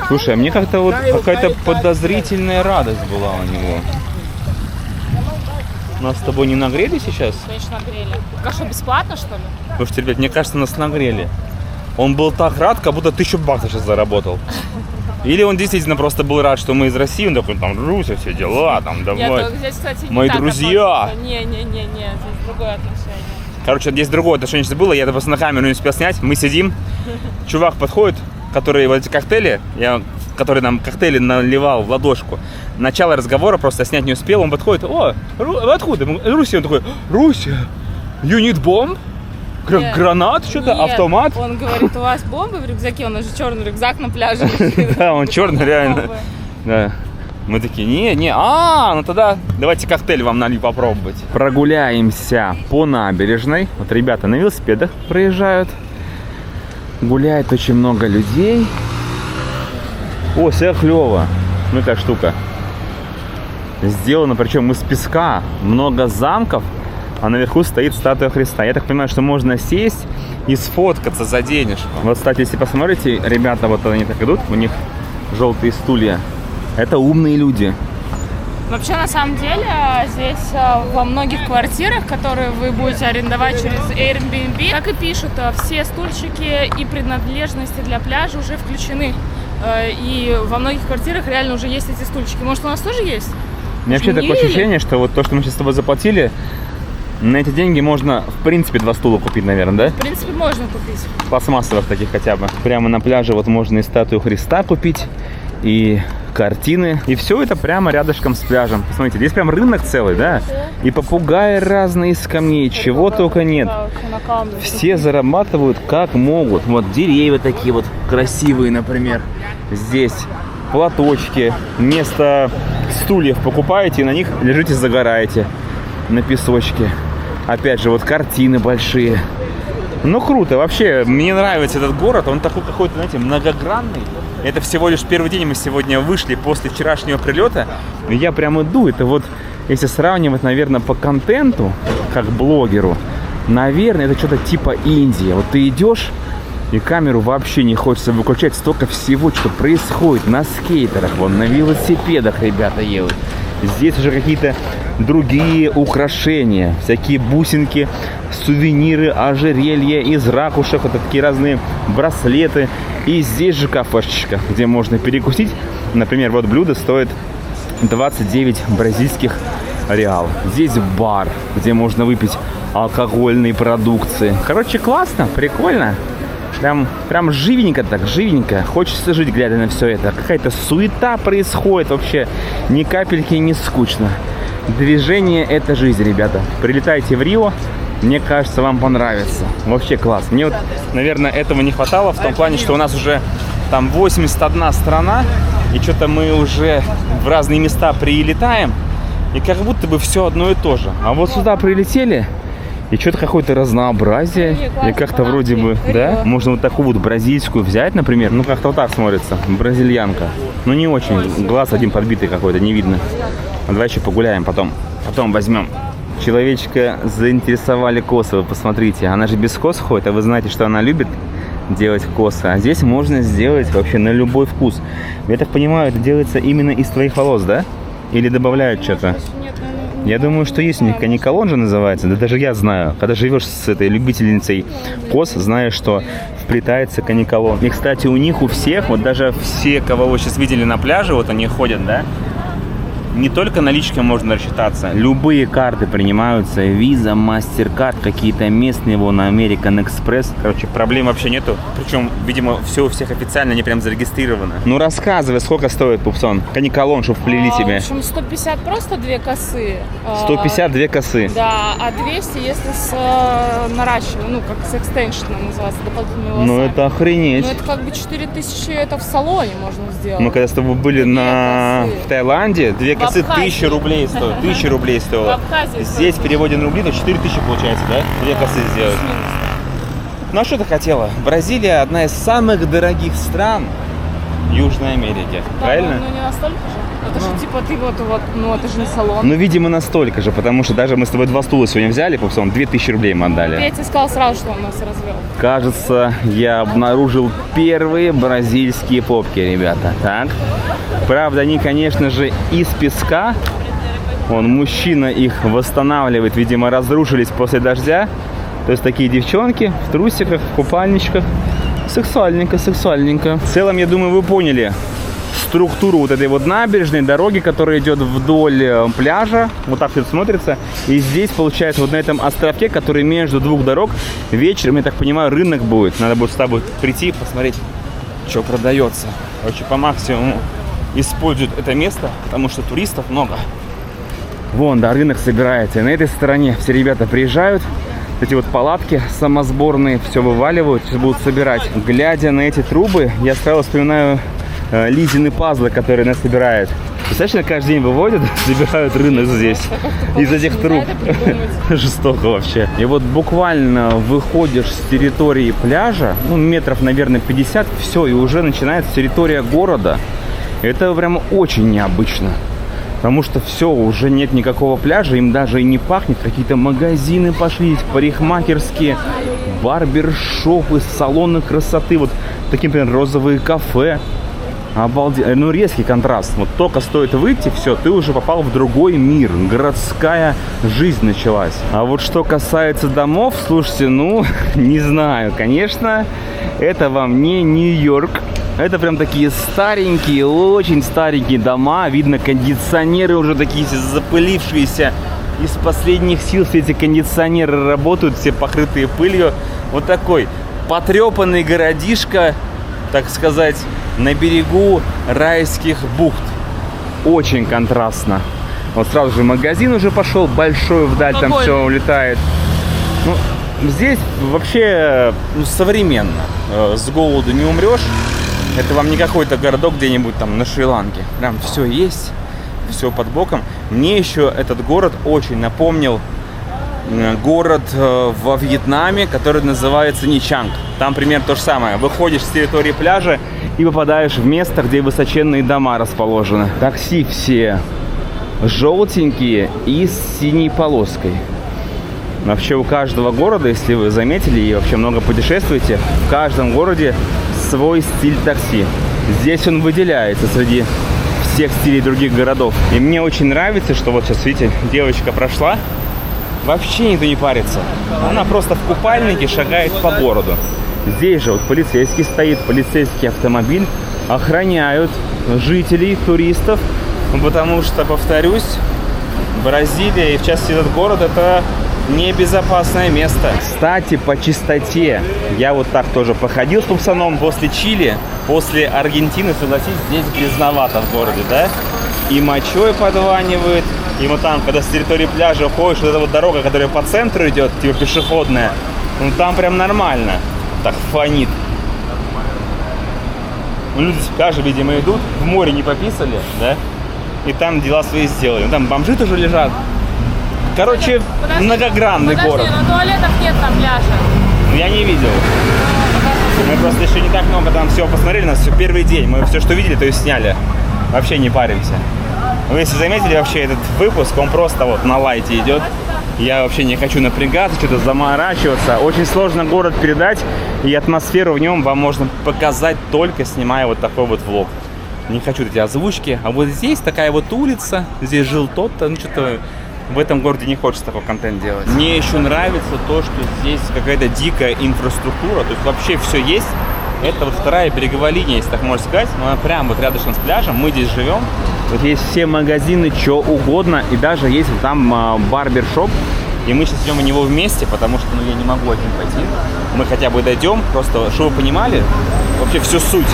Слушай, а мне как-то вот какая-то подозрительная радость была у него. Нас с тобой не нагрели сейчас? Конечно, нагрели. А что, бесплатно, что ли? Слушайте, ребят, мне кажется, нас нагрели. Он был так рад, как будто 1000 баксов сейчас заработал. Или он действительно просто был рад, что мы из России, он такой, там, Руся, все дела, там, давай. Нет, здесь, кстати, не Мои так друзья. относятся. Не, здесь другое отношение. Короче, здесь другое отношение сейчас было, я это просто на камеру не успел снять. Мы сидим, чувак подходит, который вот эти коктейли, который нам коктейли наливал в ладошку. Начало разговора просто снять не успел, он подходит, о, вы откуда? Руся, он такой, Руся, you need bomb? Нет. Гранат, что-то, Нет, автомат? Он говорит, у вас бомбы в рюкзаке, у нас же черный рюкзак на пляже лежит. Да, он черный, реально. Бомбы. Да. Мы такие, ну тогда давайте коктейль вам налить попробовать. Прогуляемся по набережной. Вот ребята на велосипедах проезжают. Гуляет очень много людей. О, все клево. Ну, какая штука. Сделано, причем из песка. Много замков. А наверху стоит статуя Христа. Я так понимаю, что можно сесть и сфоткаться за денежку. Вот, кстати, если посмотрите, ребята, вот они так идут, у них желтые стулья. Это умные люди. Вообще, на самом деле, здесь во многих квартирах, которые вы будете арендовать через Airbnb, как и пишут, все стульчики и принадлежности для пляжа уже включены. И во многих квартирах реально уже есть эти стульчики. Может, у нас тоже есть? У меня вообще такое ощущение, что вот то, что мы сейчас с тобой заплатили, на эти деньги можно, в принципе, 2 стула купить, наверное, да? В принципе, можно купить. Пластмассовых таких хотя бы. Прямо на пляже вот можно и статую Христа купить, и картины. И все это прямо рядышком с пляжем. Посмотрите, здесь прям рынок целый, да? И попугаи разные из камней, чего только нет. Все зарабатывают как могут. Вот деревья такие вот красивые, например. Здесь платочки, вместо стульев покупаете и на них лежите, загораете на песочке. Опять же, вот картины большие. Ну, круто. Вообще, мне нравится этот город. Он такой какой-то, знаете, многогранный. Это всего лишь первый день. Мы сегодня вышли после вчерашнего прилета. И я прям иду. Это вот, если сравнивать, наверное, по контенту, как блогеру, наверное, это что-то типа Индии. Вот ты идешь, и камеру вообще не хочется выключать. Столько всего, что происходит на скейтерах, вон, на велосипедах ребята едут. Здесь уже какие-то другие украшения, всякие бусинки, сувениры, ожерелья из ракушек, вот такие разные браслеты. И здесь же кафешечка, где можно перекусить. Например, вот блюдо стоит 29 бразильских реал. Здесь бар, где можно выпить алкогольные продукции. Короче, классно, прикольно. Прям живенько так, живенько. Хочется жить, глядя на все это. Какая-то суета происходит вообще. Ни капельки не скучно. Движение – это жизнь, ребята. Прилетайте в Рио. Мне кажется, вам понравится. Вообще класс. Мне вот, наверное, этого не хватало. В том плане, что у нас уже там 81 страна. И что-то мы уже в разные места прилетаем. И как будто бы все одно и то же. А вот сюда прилетели. И что-то какое-то разнообразие. И как-то вроде бы, да? Можно вот такую вот бразильскую взять, например. Ну, как-то вот так смотрится. Бразильянка. Ну, не очень. Глаз один подбитый какой-то, не видно. Давай еще погуляем потом. Потом возьмем. Человечка заинтересовали косы. Вы посмотрите. Она же без кос ходит. А вы знаете, что она любит делать косы. А здесь можно сделать вообще на любой вкус. Я так понимаю, это делается именно из твоих волос, да? Или добавляют что-то? Я думаю, что есть у них каниколон же называется. Да даже я знаю. Когда живешь с этой любительницей кос, знаешь, что вплетается каниколон. И, кстати, у них у всех, вот даже все, кого вы сейчас видели на пляже, вот они ходят, да? Не только наличкой можно рассчитаться. Любые карты принимаются. Visa, MasterCard, какие-то местные, вон, American Express. Короче, проблем вообще нету. Причем, видимо, все у всех официально, не прям зарегистрировано. Ну, рассказывай, сколько стоит, Пупсон? Каниколон, чтобы вплели тебе. В общем, 150 просто 2 косы. 152 косы. Да, а 200, если с наращиванием, ну, как с экстеншеном называется, дополнительными волосами. Ну, это охренеть. Ну, это как бы 4000, это в салоне можно сделать. Мы когда с тобой были в Таиланде, 2 косы 1000 рублей стоят. 1000 рублей стоило. Здесь в переводе на рубли, то 4000 получается, да? 2 косы сделать. Ну а что ты хотела? Бразилия одна из самых дорогих стран Южной Америки. Да, правильно? Ну не настолько же. Это же типа ты вот, ну это же не салон. Ну, видимо, настолько же, потому что даже мы с тобой 2 стула сегодня взяли, Пупсон, 2000 рублей мы отдали. Я тебе сказал сразу, что он нас развел. Кажется, я обнаружил первые бразильские попки, ребята. Так. Правда, они, конечно же, из песка. Вон, мужчина их восстанавливает, видимо, разрушились после дождя. То есть такие девчонки в трусиках, в купальничках. Сексуальненько, сексуальненько. В целом, я думаю, вы поняли структуру вот этой вот набережной, дороги, которая идет вдоль пляжа. Вот так все смотрится. И здесь, получается, вот на этом островке, который между двух дорог, вечером, я так понимаю, рынок будет. Надо будет с тобой прийти и посмотреть, что продается. Короче, по максимуму используют это место, потому что туристов много. Вон, да, рынок собирается. И на этой стороне все ребята приезжают. Эти вот палатки самосборные все вываливают, сейчас будут собирать. Глядя на эти трубы, я сразу вспоминаю Лизины пазлы, которые она собирает. Представляешь, каждый день выводят, собирают рынок здесь. Из этих труб. Жестоко вообще. И вот буквально выходишь с территории пляжа, ну, метров, наверное, 50, все, и уже начинается территория города. Это прям очень необычно. Потому что все, уже нет никакого пляжа, им даже и не пахнет. Какие-то магазины пошли, парикмахерские, барбершопы, салоны красоты. Вот такие, например, розовые кафе. Обалдеть. Ну, резкий контраст. Вот только стоит выйти, все, ты уже попал в другой мир. Городская жизнь началась. А вот что касается домов, слушайте, ну, не знаю. Конечно, это вам не Нью-Йорк. Это прям такие старенькие, очень старенькие дома. Видно, кондиционеры уже такие запылившиеся. Из последних сил все эти кондиционеры работают, все покрытые пылью. Вот такой потрепанный городишко, так сказать, на берегу райских бухт. Очень контрастно. Вот сразу же магазин уже пошел, большой вдаль, там Спокойно. все улетает. Ну, здесь вообще современно. С голоду не умрешь. Это вам не какой-то городок где-нибудь там на Шри-Ланке. Прям все есть, все под боком. Мне еще этот город очень напомнил город во Вьетнаме, который называется Ничанг. Там примерно то же самое. Выходишь с территории пляжа и попадаешь в место, где высоченные дома расположены. Такси все желтенькие и с синей полоской. Вообще у каждого города, если вы заметили и вообще много путешествуете, в каждом городе свой стиль такси. Здесь он выделяется среди всех стилей других городов. И мне очень нравится, что вот сейчас, видите, девочка прошла, вообще никто не парится. Она просто в купальнике шагает по городу. Здесь же вот полицейский стоит, полицейский автомобиль, охраняют жителей, туристов, потому что, повторюсь, Бразилия и в частности этот город — это небезопасное место. Кстати, по чистоте. Я вот так тоже походил с пацаном после Чили, после Аргентины, согласитесь, здесь грязновато в городе, да? И мочой подванивает, и вот там, когда с территории пляжа уходишь, вот эта вот дорога, которая по центру идет, типа пешеходная, ну там прям нормально, так фонит. Ну, люди с пляжа, видимо, идут, в море не пописали, да? И там дела свои сделали. Там бомжи тоже лежат. Короче, многогранный город. Но туалетов нет на пляже. Я не видел. Мы просто еще не так много там всего посмотрели. У нас все первый день. Мы все, что видели, то и сняли. Вообще не паримся. Вы если заметили, вообще этот выпуск, он просто вот на лайте идет. Я вообще не хочу напрягаться, что-то заморачиваться. Очень сложно город передать. И атмосферу в нем вам можно показать, только снимая вот такой вот влог. Не хочу эти озвучки. А вот здесь такая вот улица. Здесь жил тот-то. Ну что-то в этом городе не хочется такой контент делать. Мне еще нравится то, что здесь какая-то дикая инфраструктура. То есть вообще все есть. Это вот вторая береговая линия, если так можно сказать. Она прямо вот рядышком с пляжем. Мы здесь живем. Вот есть все магазины, что угодно. И даже есть вот там барбершоп. И мы сейчас идем в него вместе, потому что я не могу один пойти. Мы хотя бы дойдем. Просто, чтобы вы понимали, вообще всю суть.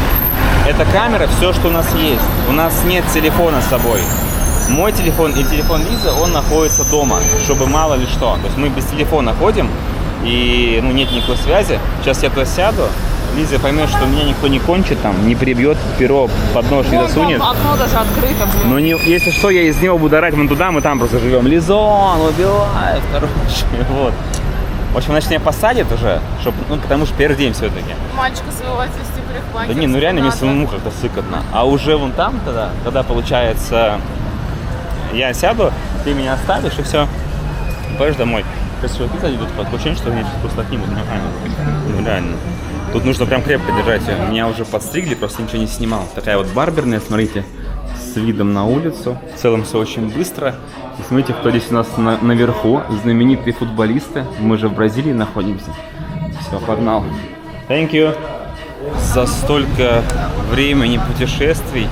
Эта камера, все, что у нас есть. У нас нет телефона с собой. Мой телефон и телефон Лизы, он находится дома, чтобы мало ли что. То есть мы без телефона ходим, и нет никакой связи. Сейчас я туда сяду, Лиза поймет, что меня никто не кончит, там, не прибьет, перо под нож не засунет. Окно даже открыто, блин. Но если что, я из него буду орать вон туда, мы там просто живем. Лизон убивает, короче, вот. В общем, значит, меня посадят уже, потому что первый день все-таки. Мальчика своего отвезти прихватить. Да не, ну реально мне самому как-то сыкотно. А уже вон там тогда, когда получается, я сяду, ты меня оставишь и все. Пойдешь домой. Сейчас еще пицца идут, такое ощущение, что меня сейчас просто отнимут на камеру. Ну реально. Тут нужно прям крепко держать ее. Меня уже подстригли, просто ничего не снимал. Такая вот барберная, смотрите, с видом на улицу. В целом все очень быстро. И смотрите, кто здесь у нас наверху. Знаменитые футболисты. Мы же в Бразилии находимся. Все, погнал. Thank you. За столько времени путешествий,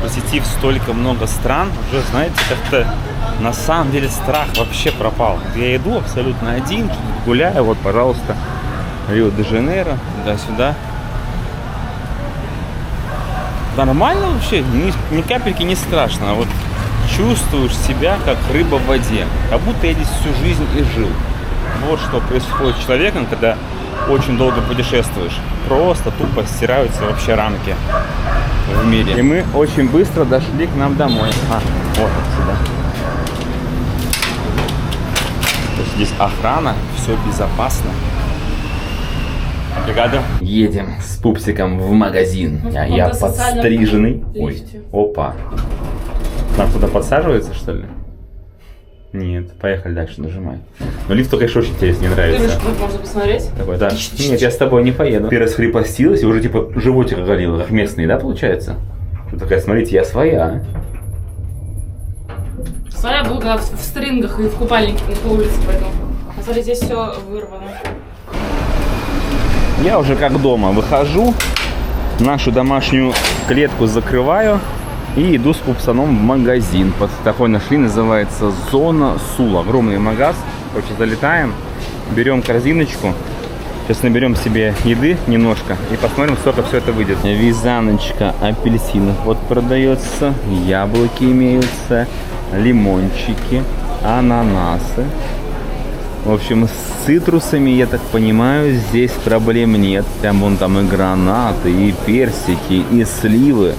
посетив столько много стран, уже, знаете, как-то на самом деле страх вообще пропал. Я иду абсолютно один, гуляю, вот, пожалуйста, Рио-де-Жанейро, туда-сюда. Нормально вообще, ни капельки не страшно, а вот чувствуешь себя как рыба в воде, как будто я здесь всю жизнь и жил. Вот что происходит с человеком, когда очень долго путешествуешь. Просто тупо стираются вообще рамки в мире. И мы очень быстро дошли к нам домой. Вот отсюда. То есть здесь охрана, все безопасно. Бригада. Едем с пупсиком в магазин. Я подстриженный. Ой, опа. Нам туда подсаживается, что ли? Нет, поехали дальше, нажимай. Но лифт только, конечно, очень интересно, мне нравится. Можно посмотреть? Такой, да. Нет, я с тобой не поеду. Первый раз хрипостилась и уже типа животик оголила, как местные, да, получается? Что такая, смотрите, я своя. Смотри, я был когда в стрингах и в купальнике по улице пойду. А смотри, здесь все вырвано. Я уже как дома выхожу, нашу домашнюю клетку закрываю и иду с пупсаном в магазин. Вот такой нашли, называется Зона Сул. Огромный магаз. Короче, залетаем, берем корзиночку Сейчас наберем себе еды немножко и посмотрим, сколько все это выйдет. Вязаночка апельсинов вот продается, яблоки имеются, лимончики, ананасы. В общем, с цитрусами, я так понимаю, здесь проблем нет. Прям вон там и гранаты, и персики, и сливы.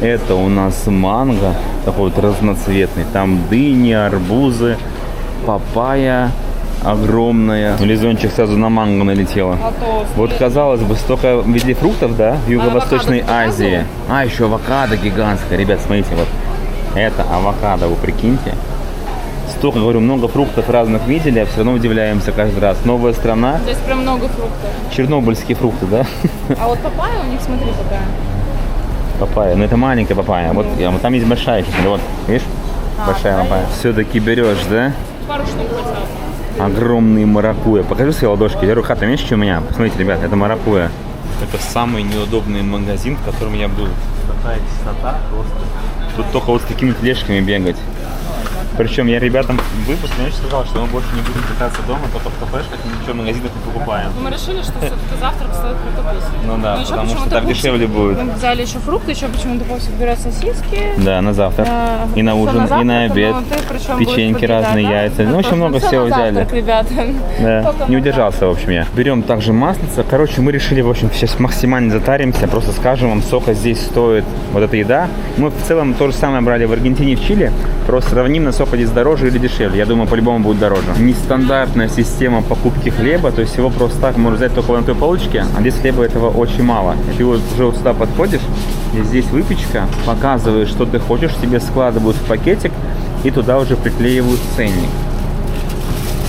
Это у нас манго, такой вот разноцветный. Там дыни, арбузы, папайя огромная. Лизончик сразу на манго налетела. Вот, казалось бы, столько везде фруктов, да, в Юго-Восточной Азии. А, еще авокадо гигантское. Ребят, смотрите, вот это авокадо, вы прикиньте. Столько, говорю, много фруктов разных видели, а все равно удивляемся каждый раз. Новая страна. Здесь прям много фруктов. Чернобыльские фрукты, да? А вот папайя у них, смотри, какая. Папайя, ну это маленькая папайя. Вот там есть большая еще, вот, видишь? Большая папайя. Все-таки берешь, да? Пару штук хотела. Огромные маракуйя. Покажи свои ладошки. Я рука-то меньше, чем у меня. Посмотрите, ребят, это маракуйя. Это самый неудобный магазин, в котором я был. Такая теснота просто. Тут только вот с такими тележками бегать. Причем я ребятам выпуск сказал, что мы больше не будем питаться дома, только в кафешках и ничего в магазинах не покупаем. Мы решили, что все-таки завтрак стоит притопить. Ну да, потому что так дешевле будет. Мы взяли еще фрукты, еще почему-то Пупсик берет сосиски. Да, на завтрак. И на ужин, и на обед. Печеньки разные, яйца. Ну, очень много всего взяли. Да, не удержался, в общем, я. Берем также маслица. Короче, мы решили, в общем, сейчас максимально затаримся. Просто скажем вам, сколько здесь стоит вот эта еда. Мы в целом то же самое брали в Аргентине и в Чили. Просто сравним, насколько здесь дороже или дешевле. Я думаю, по-любому будет дороже. Нестандартная система покупки хлеба. То есть его просто так можно взять только на той полочке. А здесь хлеба этого очень мало. И ты вот уже вот сюда подходишь, и здесь выпечка. Показываешь, что ты хочешь. Тебе складывают в пакетик. И туда уже приклеивают ценник.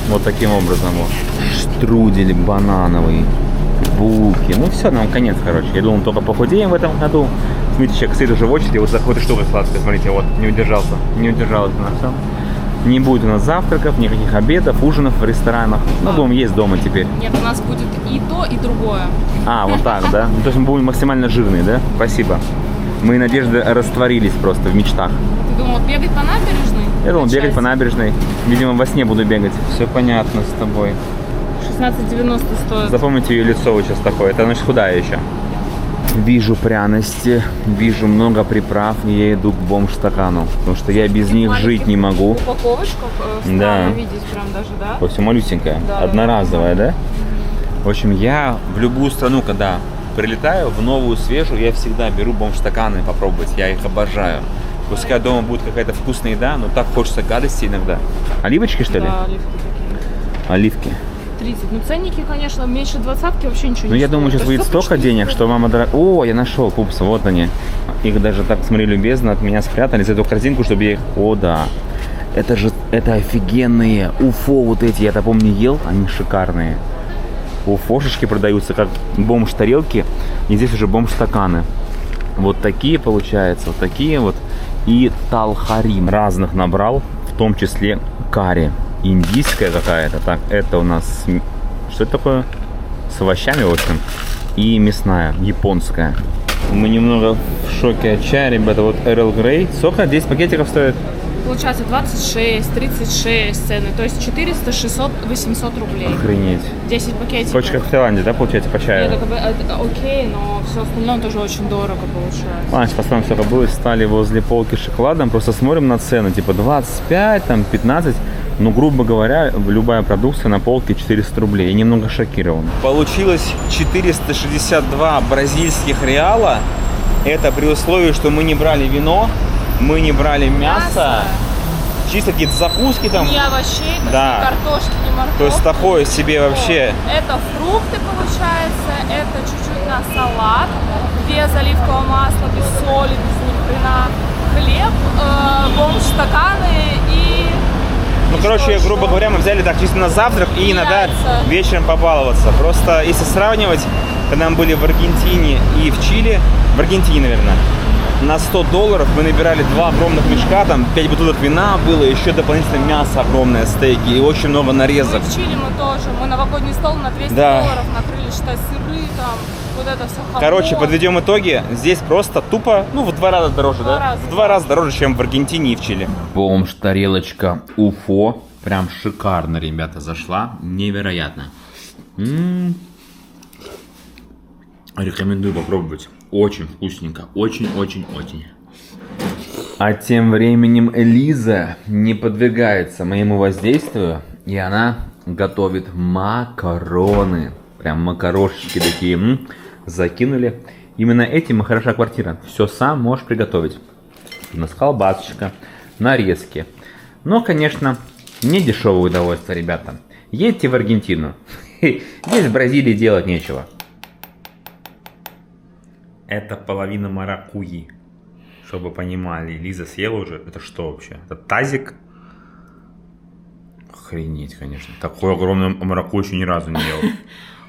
Вот таким образом. Вот. Штрудель банановый. Булки. Ну все, нам конец, короче. Я думал, только похудеем в этом году. Смотрите, человек стоит уже в очереди, вот заходит штука сладкая. Смотрите, вот, не удержался. Не удержалась на все. Не будет у нас завтраков, никаких обедов, ужинов в ресторанах. Ну, будем есть дома теперь. Нет, у нас будет и то, и другое. А, вот так, да? То есть мы будем максимально жирные, да? Спасибо. Мои надежды растворились просто в мечтах. Ты думал бегать по набережной? Я думал бегать по набережной. Видимо, во сне буду бегать. Все понятно с тобой. 16,90 стоит. Запомните ее лицо вот сейчас такое. Это значит худая еще. Вижу пряности, вижу много приправ, и я иду к бомж-стакану, потому что я без них жить не могу. Упаковочка, да. Видеть прям даже, да? То есть малюсенькая, да, одноразовая, да? В общем, я в любую страну, когда прилетаю, в новую, свежую, я всегда беру бомж-стаканы попробовать, я их обожаю. Пускай дома будет какая-то вкусная еда, но так хочется гадости иногда. Оливочки, что ли? Да, оливки такие. Оливки. 30. Ну, ценники, конечно, меньше 20-ки вообще ничего не Ну, я думаю, сейчас выйдет столько денег, что мама дорогая... О, я нашел, пупсы, вот они. Их даже так, смотри, любезно от меня спрятали за эту корзинку, чтобы я их... О, да. Это офигенные уфо вот эти, я-то помню, ел, они шикарные. Уфошечки продаются как бомж-тарелки, и здесь уже бомж-стаканы. Вот такие, получается, вот такие вот. И талхарим разных набрал, в том числе карри. Индийская какая-то. Так, это у нас... Что это такое? С овощами, в общем. И мясная, японская. Мы немного в шоке от чая, ребята. Вот Earl Grey. Сколько? 10 пакетиков стоит? Получается 26, 36 цены. То есть 400, 600, 800 рублей. Охренеть. 10 пакетиков. Точно как в Таиланде, да, получается, по чаю? Нет, это окей, но все остальное тоже очень дорого получается. Ладно, сейчас посмотрим, сколько будет. Стали возле полки с шоколадом. Просто смотрим на цены. Типа 25, там 15. Ну, грубо говоря, любая продукция на полке 400 рублей. Я немного шокирован. Получилось 462 бразильских реала. Это при условии, что мы не брали вино, мы не брали мясо. Чисто какие-то закуски там. Ни овощей, да. Ни картошки, ни морковки. То есть такое себе вообще. Это фрукты, получается, это чуть-чуть на салат, без оливкового масла, без соли, без ни хрена. Хлеб, бомж-стаканы и... Ну, короче, грубо говоря, мы взяли так чисто на завтрак и иногда вечером побаловаться. Просто если сравнивать, когда мы были в Аргентине и в Чили, в Аргентине, наверное, на $100 мы набирали 2 огромных мешка, там 5 бутылок вина было, еще дополнительно мясо огромное, стейки и очень много нарезок. В Чили мы тоже, мы новогодний стол на $200 накрыли, считай, сыры там, вот это все. Хамон. Короче, подведем итоги, здесь просто тупо, ну, в 2 раза дороже, да? В 2 раза дороже, чем в Аргентине и в Чили. Бомж-тарелочка Уфо, прям шикарно, ребята, зашла, невероятно. Рекомендую попробовать. Очень вкусненько. Очень-очень-очень. А тем временем Лиза не подвигается моему воздействию. И она готовит макароны. Прям макарошечки такие. Закинули. Именно этим и хороша квартира. Все сам можешь приготовить. У нас колбасочка, нарезки. Но, конечно, не дешевое удовольствие, ребята. Едьте в Аргентину. Здесь в Бразилии делать нечего. Это половина маракуйи. Чтобы понимали, Лиза съела уже. Это что вообще? Это тазик? Охренеть, конечно. Такой огромный маракуйи еще ни разу не ел.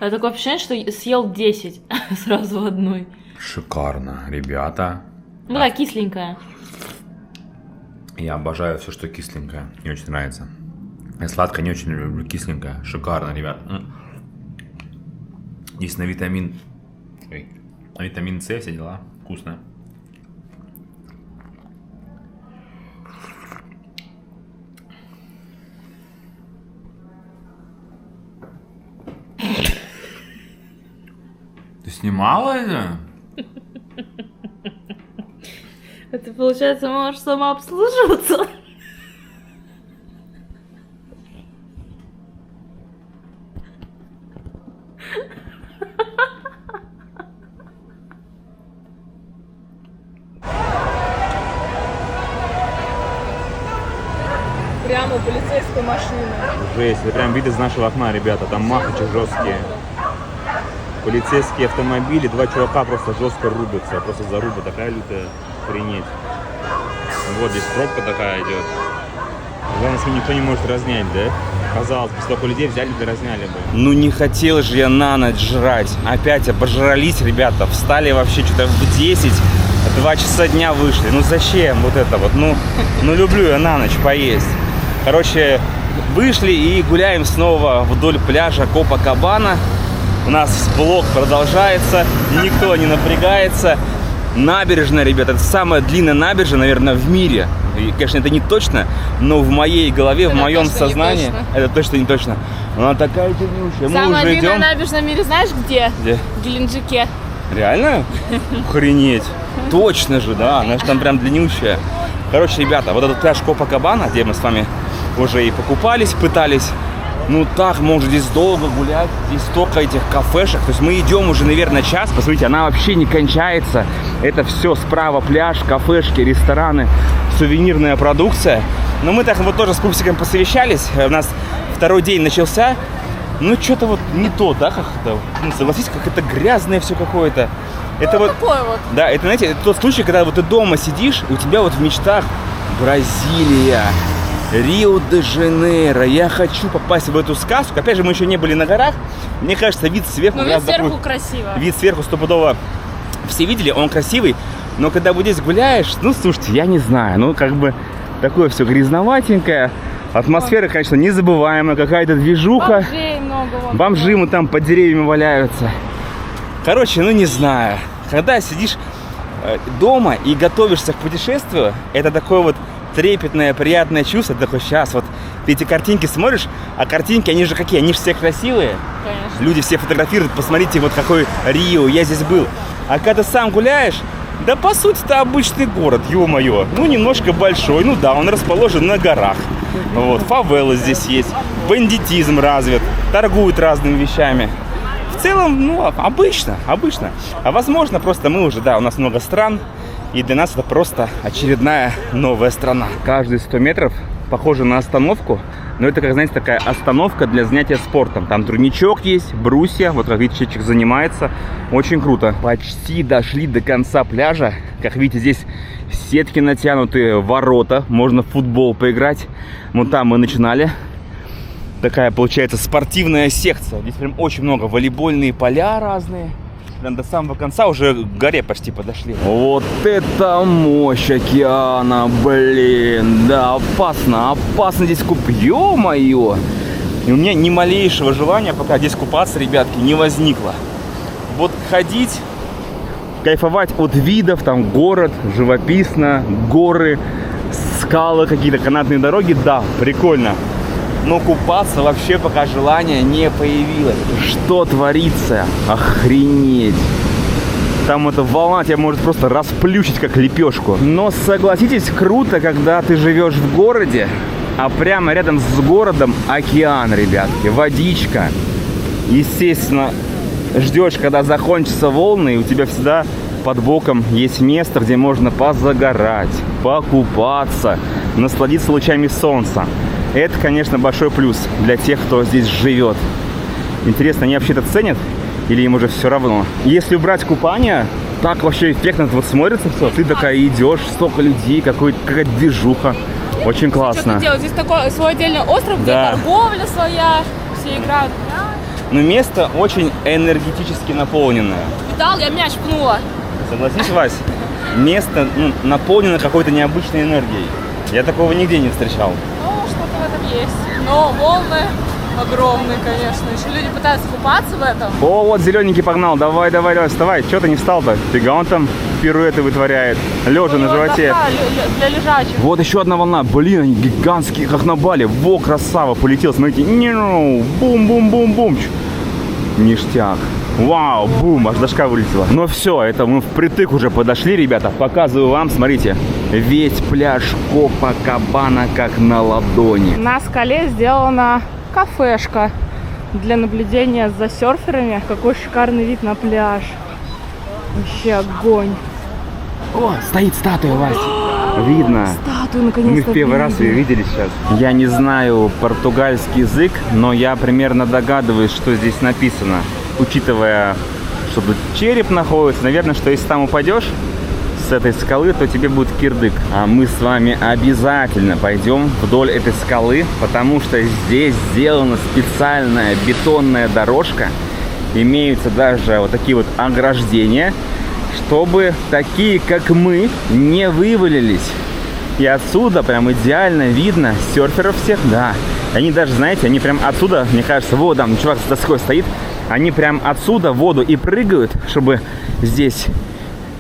Это такое ощущение, что съел 10 сразу в одной. Шикарно, ребята. Ну да, кисленькая. Я обожаю все, что кисленькое. Мне очень нравится. Я сладкое не очень люблю, кисленькое. Шикарно, ребят. Здесь на витамин... Ой, на витамин С все дела. Вкусно. Ты снимала это? Это получается, можешь самообслуживаться. Прямо полицейская машина. Жесть, это прям вид из нашего окна, ребята. Там махачи жесткие. Полицейские автомобили, два чувака просто жестко рубятся. Просто заруба такая лютая. Охренеть. Вот здесь пробка такая идет. Главное, что никто не может разнять, да? Казалось бы, столько людей взяли да разняли бы. Ну не хотел же я на ночь жрать. Опять обожрались, ребята. Встали вообще что-то в 10. 2 часа дня вышли. Ну зачем вот это вот? Ну люблю я на ночь поесть. Короче, вышли и гуляем снова вдоль пляжа Копакабана. У нас блог продолжается, никто не напрягается. Набережная, ребята, это самая длинная набережная, наверное, в мире. И, конечно, это не точно, но в моей голове, это в моем сознании, это точно не точно. Она такая длиннющая. Самая длинная набережная в мире знаешь где? Где? В Геленджике. Реально? Охренеть. Точно же, да, она же там прям длиннющая. Короче, ребята, вот этот пляж Копакабана, где мы с вами уже и покупались, пытались. Ну так, можно здесь долго гулять, здесь столько этих кафешек. То есть мы идем уже, наверное, час. Посмотрите, она вообще не кончается. Это все справа пляж, кафешки, рестораны, сувенирная продукция. Но мы так вот тоже с пупсиком посовещались. У нас второй день начался. Ну что-то вот не то, да, как это. Ну, согласитесь, как это грязное все какое-то. Это вот, такое вот. Да, это, знаете, это тот случай, когда вот ты дома сидишь, и у тебя вот в мечтах Бразилия, Рио-де-Жанейро. Я хочу попасть в эту сказку. Опять же, мы еще не были на горах. Мне кажется, вид сверху... Ну, вид сверху красиво. Вид сверху стопудово все видели, он красивый. Но когда вот здесь гуляешь, ну, слушайте, я не знаю. Ну, как бы такое все грязноватенькое. Атмосфера, конечно, незабываемая. Какая-то движуха. Бомжей много. Вон. Бомжи мы там под деревьями валяются. Короче, ну, не знаю. Когда сидишь дома и готовишься к путешествию, это такое вот трепетное, приятное чувство. Ты такой, сейчас вот ты эти картинки смотришь, а картинки, они же какие? Они же все красивые. Конечно. Люди все фотографируют, посмотрите, вот какой Рио, я здесь был. А когда ты сам гуляешь, да по сути это обычный город, ё-моё. Ну немножко большой, ну да, он расположен на горах. Вот, фавелы здесь есть, бандитизм развит, торгуют разными вещами. В целом, ну, обычно. А возможно, просто мы уже, да, у нас много стран. И для нас это просто очередная новая страна. Каждые 100 метров похоже на остановку. Но это, как знаете, такая остановка для занятия спортом. Там турничок есть, брусья. Вот как видите, человек занимается. Очень круто. Почти дошли до конца пляжа. Как видите, здесь сетки натянутые, ворота. Можно в футбол поиграть. Вот там мы начинали. Такая, получается, спортивная секция. Здесь прям очень много. Волейбольные поля разные. Прям до самого конца уже к горе почти подошли. Вот это мощь океана, блин. Да, опасно здесь купать. Ё-моё. И у меня ни малейшего желания пока здесь купаться, ребятки, не возникло. Вот ходить, кайфовать от видов, там город, живописно, горы, скалы, какие-то канатные дороги, да, прикольно. Но купаться вообще пока желания не появилось. Что творится? Охренеть. Там эта волна тебя может просто расплющить, как лепешку. Но согласитесь, круто, когда ты живешь в городе, а прямо рядом с городом океан, ребятки, водичка. Естественно, ждешь, когда закончатся волны, и у тебя всегда под боком есть место, где можно позагорать, покупаться, насладиться лучами солнца. Это, конечно, большой плюс для тех, кто здесь живет. Интересно, они вообще это ценят или им уже все равно? Если убрать купание, так вообще эффектно вот смотрится все. Ты такая идешь, столько людей, какая-то движуха. Очень классно. Что делать? Здесь такой свой отдельный остров, где Да. торговля своя, все играют. Но место очень энергетически наполненное. Видал, я мяч пнула. Согласись, Вась? Место наполнено какой-то необычной энергией. Я такого нигде не встречал. Ну, что-то в этом есть. Но волны огромные, конечно. Еще люди пытаются купаться в этом. О, вот зелененький погнал. Давай, вставай. Чего ты не встал-то? Фига, он там пируэты вытворяет. Лежа на животе. Для лежачих. Вот еще одна волна. Блин, они гигантские, как на Бали. Во, красава, полетел. Смотрите. Бум-бум-бум-бум. Ништяк. Вау, бум, аж дошка вылетела. Но все, это мы впритык уже подошли, ребята. Показываю вам, смотрите. Весь пляж Копакабана как на ладони. На скале сделана кафешка для наблюдения за серферами. Какой шикарный вид на пляж. Вообще огонь. О, стоит статуя, Вася. Видно. Статую наконец-то. Мы в первый раз ее видели сейчас. Я не знаю португальский язык, но я примерно догадываюсь, что здесь написано. Учитывая, что тут череп находится, наверное, что если там упадешь с этой скалы, то тебе будет кирдык. А мы с вами обязательно пойдем вдоль этой скалы, потому что здесь сделана специальная бетонная дорожка. Имеются даже вот такие вот ограждения, чтобы такие, как мы, не вывалились. И отсюда прям идеально видно серферов всех, да. Они даже, знаете, они прям отсюда, мне кажется, вот там чувак с доской стоит, они прям отсюда в воду и прыгают, чтобы здесь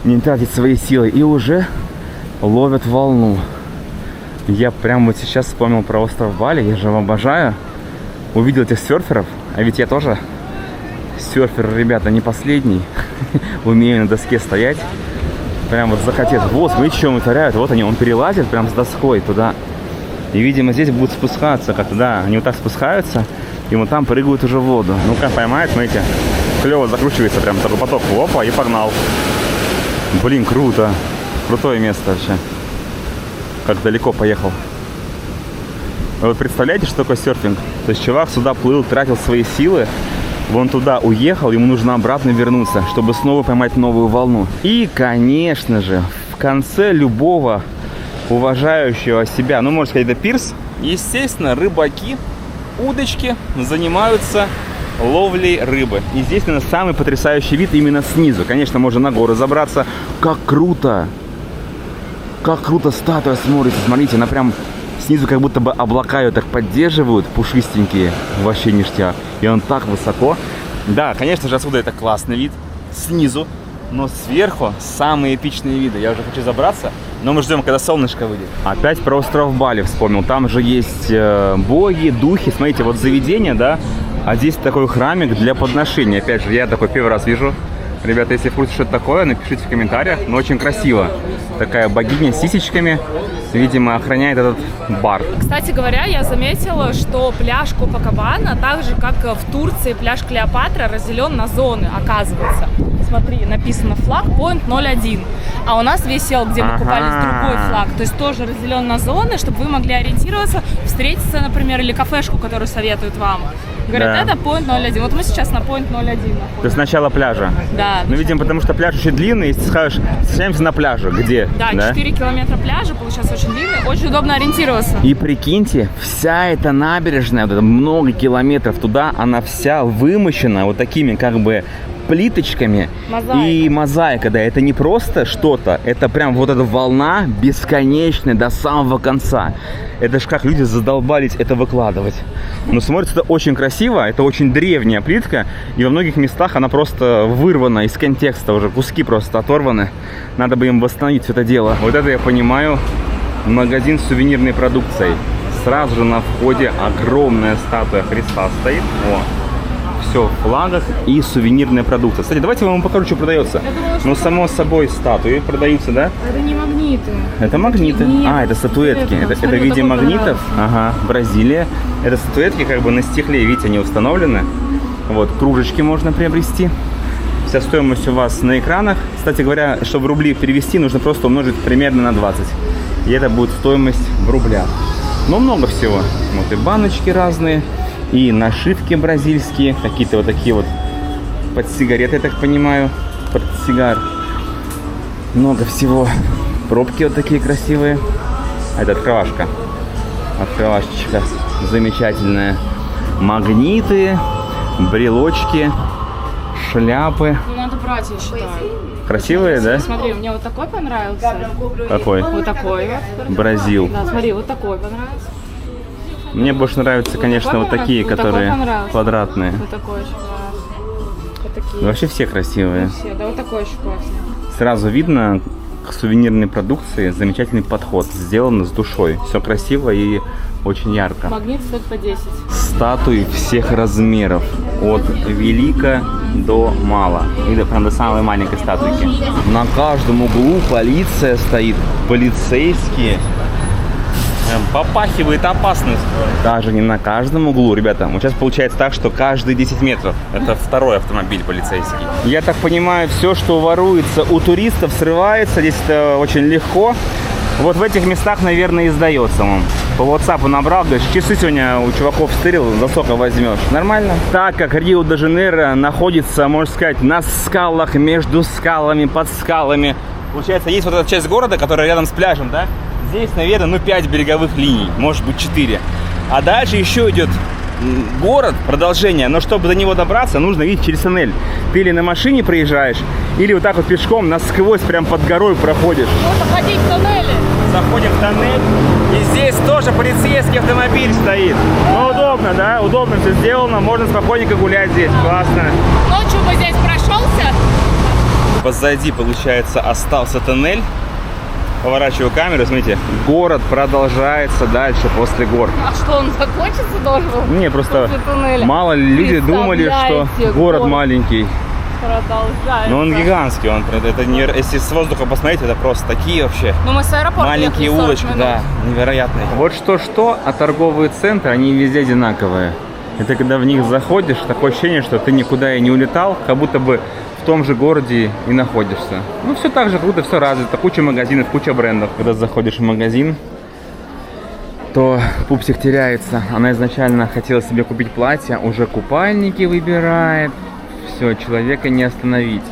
не тратить свои силы, и уже ловят волну. Я прям вот сейчас вспомнил про остров Бали, я же его обожаю. Увидел этих серферов, а ведь я тоже серфер, ребята, не последний. Умею на доске стоять. Прям вот захотелось. Вот, смотрите, что вытворяют. Вот они, он перелазит прям с доской туда. И, видимо, здесь будут спускаться как-то, да. Они вот так спускаются, и вот там прыгают уже в воду. Ну-ка, поймает, смотрите. Клево закручивается прям такой поток. Опа, и погнал. Блин, круто. Крутое место вообще. Как далеко поехал. Вы вот представляете, что такое серфинг? То есть чувак сюда плыл, тратил свои силы. Вон туда уехал, ему нужно обратно вернуться, чтобы снова поймать новую волну. И, конечно же, в конце любого уважающего себя, ну, можно сказать, это пирс, естественно, рыбаки, удочки занимаются ловлей рыбы. И здесь, наверное, самый потрясающий вид именно снизу. Конечно, можно на горы забраться. Как круто! Как круто статуя смотрится. Смотрите, она прям снизу как будто бы облака ее так поддерживают, пушистенькие. Вообще ништяк. И он так высоко. Да, конечно же, отсюда это классный вид. Снизу. Но сверху самые эпичные виды. Я уже хочу забраться, но мы ждем, когда солнышко выйдет. Опять про остров Бали вспомнил. Там же есть боги, духи. Смотрите, вот заведение, да. А здесь такой храмик для подношения. Опять же, я такой первый раз вижу. Ребята, если в курсе, что это такое, напишите в комментариях. Но очень красиво. Такая богиня с сисечками, видимо, охраняет этот бар. Кстати говоря, я заметила, что пляж Копакабана, так же как в Турции пляж Клеопатра, разделен на зоны, оказывается. Смотри, написано флаг Point 01. А у нас висел, где мы купались, другой флаг. То есть тоже разделен на зоны, чтобы вы могли ориентироваться, встретиться, например, или кафешку, которую советуют вам. Говорят, Да. это Point 01. Вот мы сейчас на Point 01 находимся. То есть начало пляжа. Да. Ну, видимо, потому что пляж очень длинный, если ты скажешь, встречаемся на пляже. Где? Да, 4 километра пляжа, получается очень длинный, очень удобно ориентироваться. И прикиньте, вся эта набережная, вот это много километров туда, она вся вымощена вот такими как бы плиточками. Мозаика. И мозаика, да, это не просто что-то, это прям вот эта волна бесконечная до самого конца. Это ж как люди задолбались это выкладывать. Но смотрится это очень красиво, это очень древняя плитка, и во многих местах она просто вырвана из контекста, уже куски просто оторваны. Надо бы им восстановить все это дело. Вот это я понимаю, магазин с сувенирной продукцией. Сразу же на входе огромная статуя Христа стоит. О. Все все в флагах и сувенирная продукция. Кстати, давайте я вам покажу, что продается. Ну, само собой, статуи продаются, да? Это не магниты. Это магниты. Нет, Это статуэтки. Это в Смотри, виде такой магнитов. понравился. Ага, Бразилия. Это статуэтки как бы на стекле, видите, они установлены. Вот, кружечки можно приобрести. Вся стоимость у вас на экранах. Кстати говоря, чтобы в рубли перевести, нужно просто умножить примерно на 20. И это будет стоимость в рублях. Но много всего. Вот и баночки разные, и нашивки бразильские, какие-то вот такие вот под сигареты, я так понимаю, под сигар. Много всего. Пробки вот такие красивые. Это открывашка. Открывашечка замечательная. Магниты, брелочки, шляпы. Ну, надо брать, я считаю. Красивые, да? Смотри, мне вот такой понравился. Какой? Вот такой вот. Бразил. Да, смотри, вот такой понравился. Мне больше нравятся, конечно, вот такие, Вот такой которые понравился. квадратные. Вот такой очень понравился. Вот такие. Вообще все красивые. Все, да, вот такой очень классный. Сразу видно к сувенирной продукции замечательный подход. Сделано с душой. Все красиво и очень ярко. Магнит стоит по 10. Статуи всех размеров. От велика до мала. И прям до самой маленькой статуйки. На каждом углу полиция стоит. Полицейские. Попахивает опасность. Даже не на каждом углу, ребята. Вот сейчас получается так, что каждые 10 метров. Это второй автомобиль полицейский. Я так понимаю, все, что воруется у туристов, срывается. Здесь это очень легко. Вот в этих местах, наверное, и сдается он. По WhatsApp набрал, говорит, часы сегодня у чуваков стырил, за сколько возьмешь. Нормально? Так как Рио-де-Жанейро находится, можно сказать, на скалах, между скалами, под скалами. Получается, есть вот эта часть города, которая рядом с пляжем, да? Здесь, наверное, 5 береговых линий, может быть 4. А дальше еще идет город, продолжение, но чтобы до него добраться, нужно идти через тоннель. Ты или на машине проезжаешь, или вот так вот пешком насквозь прям под горой проходишь. Можно ходить в тоннеле. Заходим в тоннель, и здесь тоже полицейский автомобиль стоит. Ну, удобно, да? Удобно все сделано, можно спокойненько гулять здесь, классно. Ночью бы здесь прошелся. Позади, получается, остался тоннель. Поворачиваю камеру, смотрите, город продолжается дальше после гор. А что, он закончится должен был? Не, просто После туннеля. мало ли люди думали, что Представляете, город маленький. Продолжается. Но он гигантский, это не, если с воздуха посмотреть, это просто такие вообще Ну, мы с аэропорта маленькие ехали 40 улочки, минут. да, невероятные. Вот что-что, а торговые центры, они везде одинаковые. Это когда в них заходишь, такое ощущение, что ты никуда и не улетал, как будто бы в том же городе и находишься. Ну, все так же, как будто все развито, куча магазинов, куча брендов. Когда заходишь в магазин, то пупсик теряется. Она изначально хотела себе купить платье, уже купальники выбирает. Все, человека не остановить.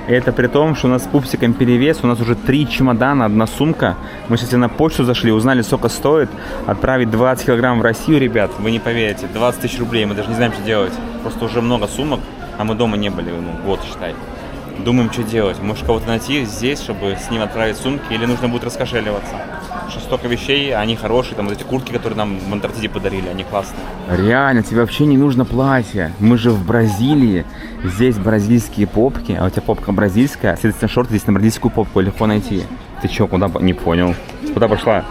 И это при том, что у нас с пупсиком перевес, у нас уже 3 чемодана, 1 сумка. Мы сейчас на почту зашли, узнали, сколько стоит отправить 20 килограмм в Россию, ребят. Вы не поверите, 20 тысяч рублей, мы даже не знаем, что делать. Просто уже много сумок, а мы дома не были, год, считай. Думаем, что делать. Может, кого-то найти здесь, чтобы с ним отправить сумки, или нужно будет раскошеливаться. Что столько вещей, они хорошие, там вот эти куртки, которые нам в Антарктиде подарили, они классные. Реально, тебе вообще не нужно платье. Мы же в Бразилии, здесь бразильские попки, а у тебя попка бразильская, следовательно, шорты здесь на бразильскую попку легко найти. Ты чё, куда? Не понял. Куда пошла?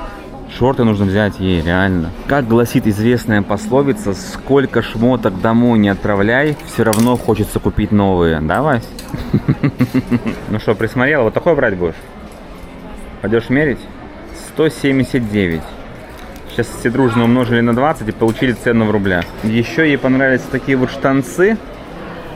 Шорты нужно взять ей, реально. Как гласит известная пословица, сколько шмоток домой не отправляй, все равно хочется купить новые. Да, Вась? Ну что, присмотрела? Вот такой брать будешь? Пойдешь мерить? 179. Сейчас все дружно умножили на 20 и получили цену в рублях. Еще ей понравились такие вот штанцы,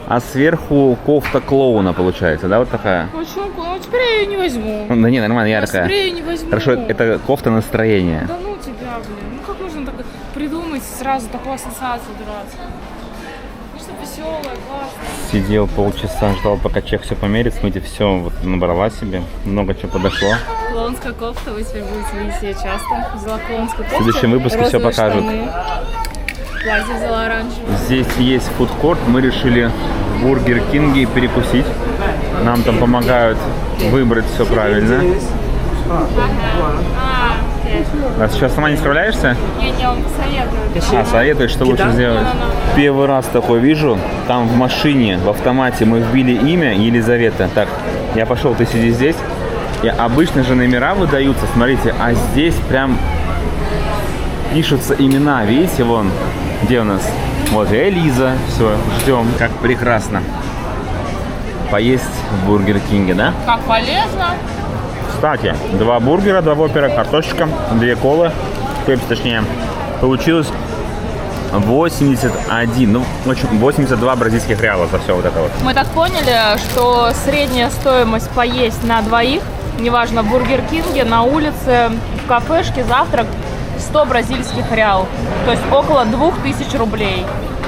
а сверху кофта клоуна получается, да, вот такая? Почему? Ну, теперь я ее не возьму. Да не, нормально, яркая. Теперь я ее не возьму. Хорошо, это кофта настроения. Да ну тебя, блин. Ну как можно так придумать сразу такую ассоциацию дурацкую? Ну что веселая, классная. Сидел полчаса, ждал, пока чек все померит. Смотрите, все вот набрала себе. Много чего подошло. Клоунская кофта, вы теперь будете видеть ее часто. Взяла клоунскую кофту. В следующем выпуске все розовые покажут. штаны. Платье взяла оранжевое. Здесь есть фудкорт. Мы решили в Бургер Кинге перекусить. Нам там помогают выбрать все правильно. А сейчас сама не справляешься? Я вам посоветую. А, советуешь, что лучше сделать? Первый раз такой вижу. Там в машине, в автомате мы вбили имя Елизавета. Так, я пошел, ты сиди здесь. И обычно же номера выдаются, смотрите, а здесь прям пишутся имена. Видите, вон, где у нас? Вот и Элиза. Все, ждем. Как прекрасно поесть в Бургер Кинге, да? Как полезно. Кстати, 2 бургера, 2 вопера, картошечка, 2 колы, пепси точнее. Получилось 81, ну, в общем, 82 бразильских реала за все вот это вот. Мы так поняли, что средняя стоимость поесть на двоих, неважно, в Бургер Кинге, на улице, в кафешке, завтрак, 100 бразильских реал. То есть около 2000 рублей.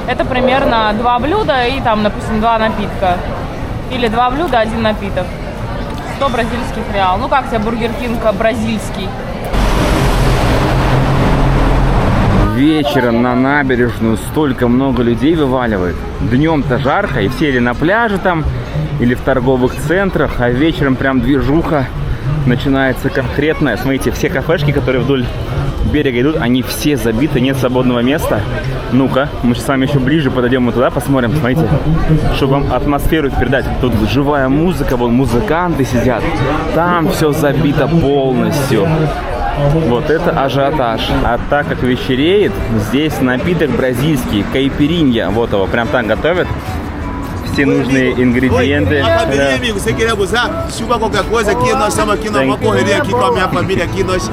Это примерно 2 блюда и там, допустим, 2 напитка. Или 2 блюда, 1 напиток. 100 бразильских реал. Ну как тебе Бургер Кинг бразильский? Вечером на набережную столько много людей вываливает. Днем-то жарко, и все или на пляже там, или в торговых центрах, а вечером прям движуха начинается конкретная. Смотрите, все кафешки, которые вдоль берега идут, они все забиты, нет свободного места. Ну-ка, мы сейчас с вами еще ближе подойдем мы туда, посмотрим, смотрите, чтобы вам атмосферу передать. Тут живая музыка, вон музыканты сидят, там все забито полностью. Вот это ажиотаж. А так как вечереет, здесь напиток бразильский, кайпиринья, вот его, прям так готовят. Все нужные ингредиенты. A família, amigo, você querer abusar? Chupa qualquer coisa aqui, nós estamos aqui numa correria aqui com a minha família aqui, nós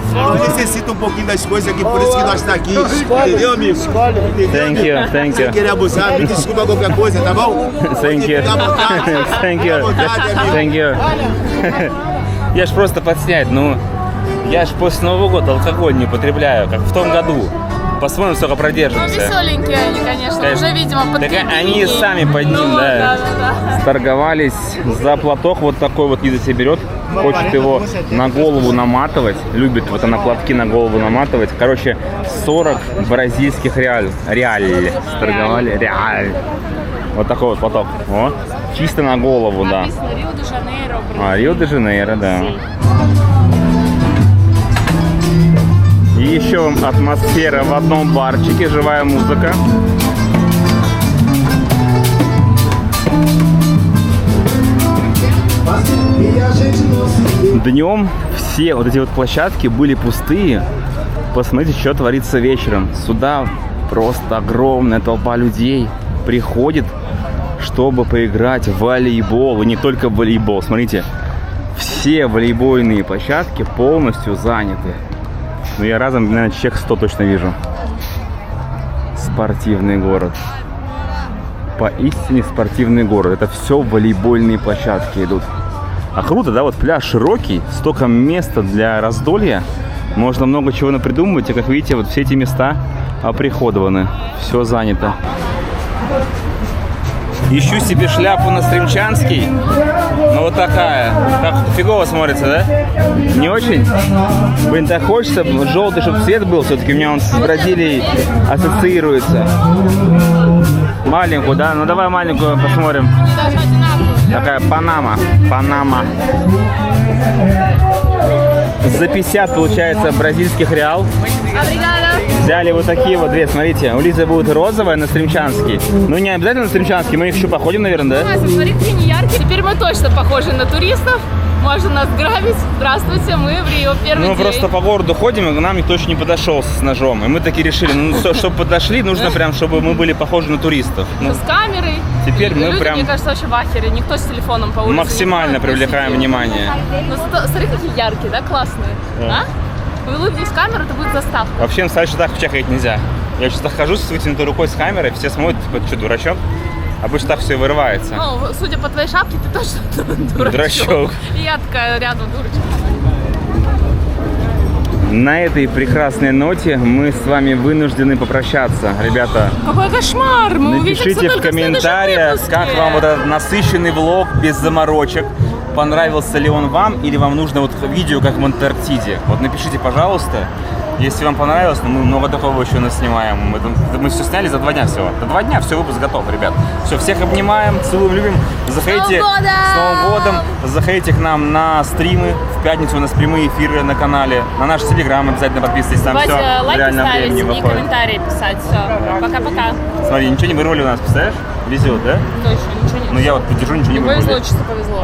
necessitamos um pouquinho das coisas aqui, por isso que nós estamos aqui. Entendeu, amigo? Entendeu, Thank you, amigo? thank Se you. querer abusar, me desculpa qualquer coisa, tá bom? Thank you. Fica à vontade. Thank you. Fica à vontade, amigo. Thank you. Я ж просто подснять, ну, я ж после Нового года алкоголь не употребляю, как в том году. Посмотрим, сколько Ну, продержимся. веселенькие они, конечно, Конечно. уже, видимо, под Так кайпириньей. они сами под ним, Ну, да. да. Торговались за платок, вот такой вот Лиза себе берет, хочет его на голову наматывать, любит вот она платки на голову наматывать. Короче, 40 бразильских реаль торговали, реаль. Вот такой вот платок, вот, чисто на голову, да. Написано Рио-де-Жанейро. А, Рио-де-Жанейро, да. И еще вам атмосфера в одном барчике, живая музыка. Днем все вот эти вот площадки были пустые. Посмотрите, что творится вечером. Сюда просто огромная толпа людей приходит, чтобы поиграть в волейбол. И не только в волейбол. Смотрите, все волейбольные площадки полностью заняты. Ну, я разом, наверное, человек 100 точно вижу. Спортивный город. Поистине спортивный город. Это все волейбольные площадки идут. А круто, да? Вот пляж широкий, столько места для раздолья. Можно много чего напридумывать. И, как видите, вот все эти места оприходованы. Все занято. Ищу себе шляпу на Стремчанский. Ну вот такая. Как фигово смотрится, да? Не очень? Блин, так хочется желтый, чтобы цвет был. Все-таки у меня он с Бразилией ассоциируется. Маленькую, да? Ну давай маленькую посмотрим. Такая Панама. Панама. За 50 получается бразильских реал. Взяли вот такие вот две, смотрите. У Лизы будет розовая на Стремчанский. Ну не обязательно на Стремчанский, мы их еще походим, наверное, да? Смотри, какие не яркие. Теперь мы точно похожи на туристов. Можно нас грабить. Здравствуйте, мы в Рио, первый Мы день. просто по городу ходим, и к нам никто еще не подошел с ножом. И мы такие решили, ну, чтобы подошли, нужно прям, чтобы мы были похожи на туристов. Ну, С камерой. теперь мы Люди, прям мне кажется, вообще в ахере. Никто с телефоном по улице максимально не ходит, привлекаем сидит. внимание. Ну, смотри, какие яркие, да, классные. Да. А? Вы улыбнись в камеру, это будет заставка. Вообще на настоящий так чекать нельзя. Я сейчас хожу с вытянутой рукой с камерой, все смотрят, типа, что, дурачок? Обычно так все и вырывается. Ну, судя по твоей шапке, ты точно Дурачок. И я такая рядом дурочка. На этой прекрасной ноте мы с вами вынуждены попрощаться. Ребята, Какой кошмар! Мы увидимся напишите в только комментариях, следующем как выпуске. вам вот этот насыщенный влог без заморочек. Понравился ли он вам, или вам нужно вот видео, как в Антарктиде. Вот напишите, пожалуйста. Если вам понравилось, ну, мы много такого еще наснимаем. Мы все сняли за 2 дня всего. За 2 дня все, выпуск готов, ребят. Все, всех обнимаем, целуем, любим. Заходите с Новым годом. Заходите к нам на стримы. В пятницу у нас прямые эфиры на канале. На наш телеграм обязательно подписывайтесь. Там Давайте все в лайки реальном ставить времени и выходит. комментарии писать. Все. Пока-пока. Смотри, ничего не вырвали у нас, представляешь? Везет, да? Точно, ничего не... Ну я вот подержу, ничего не Не повезло, вырвали. чисто повезло.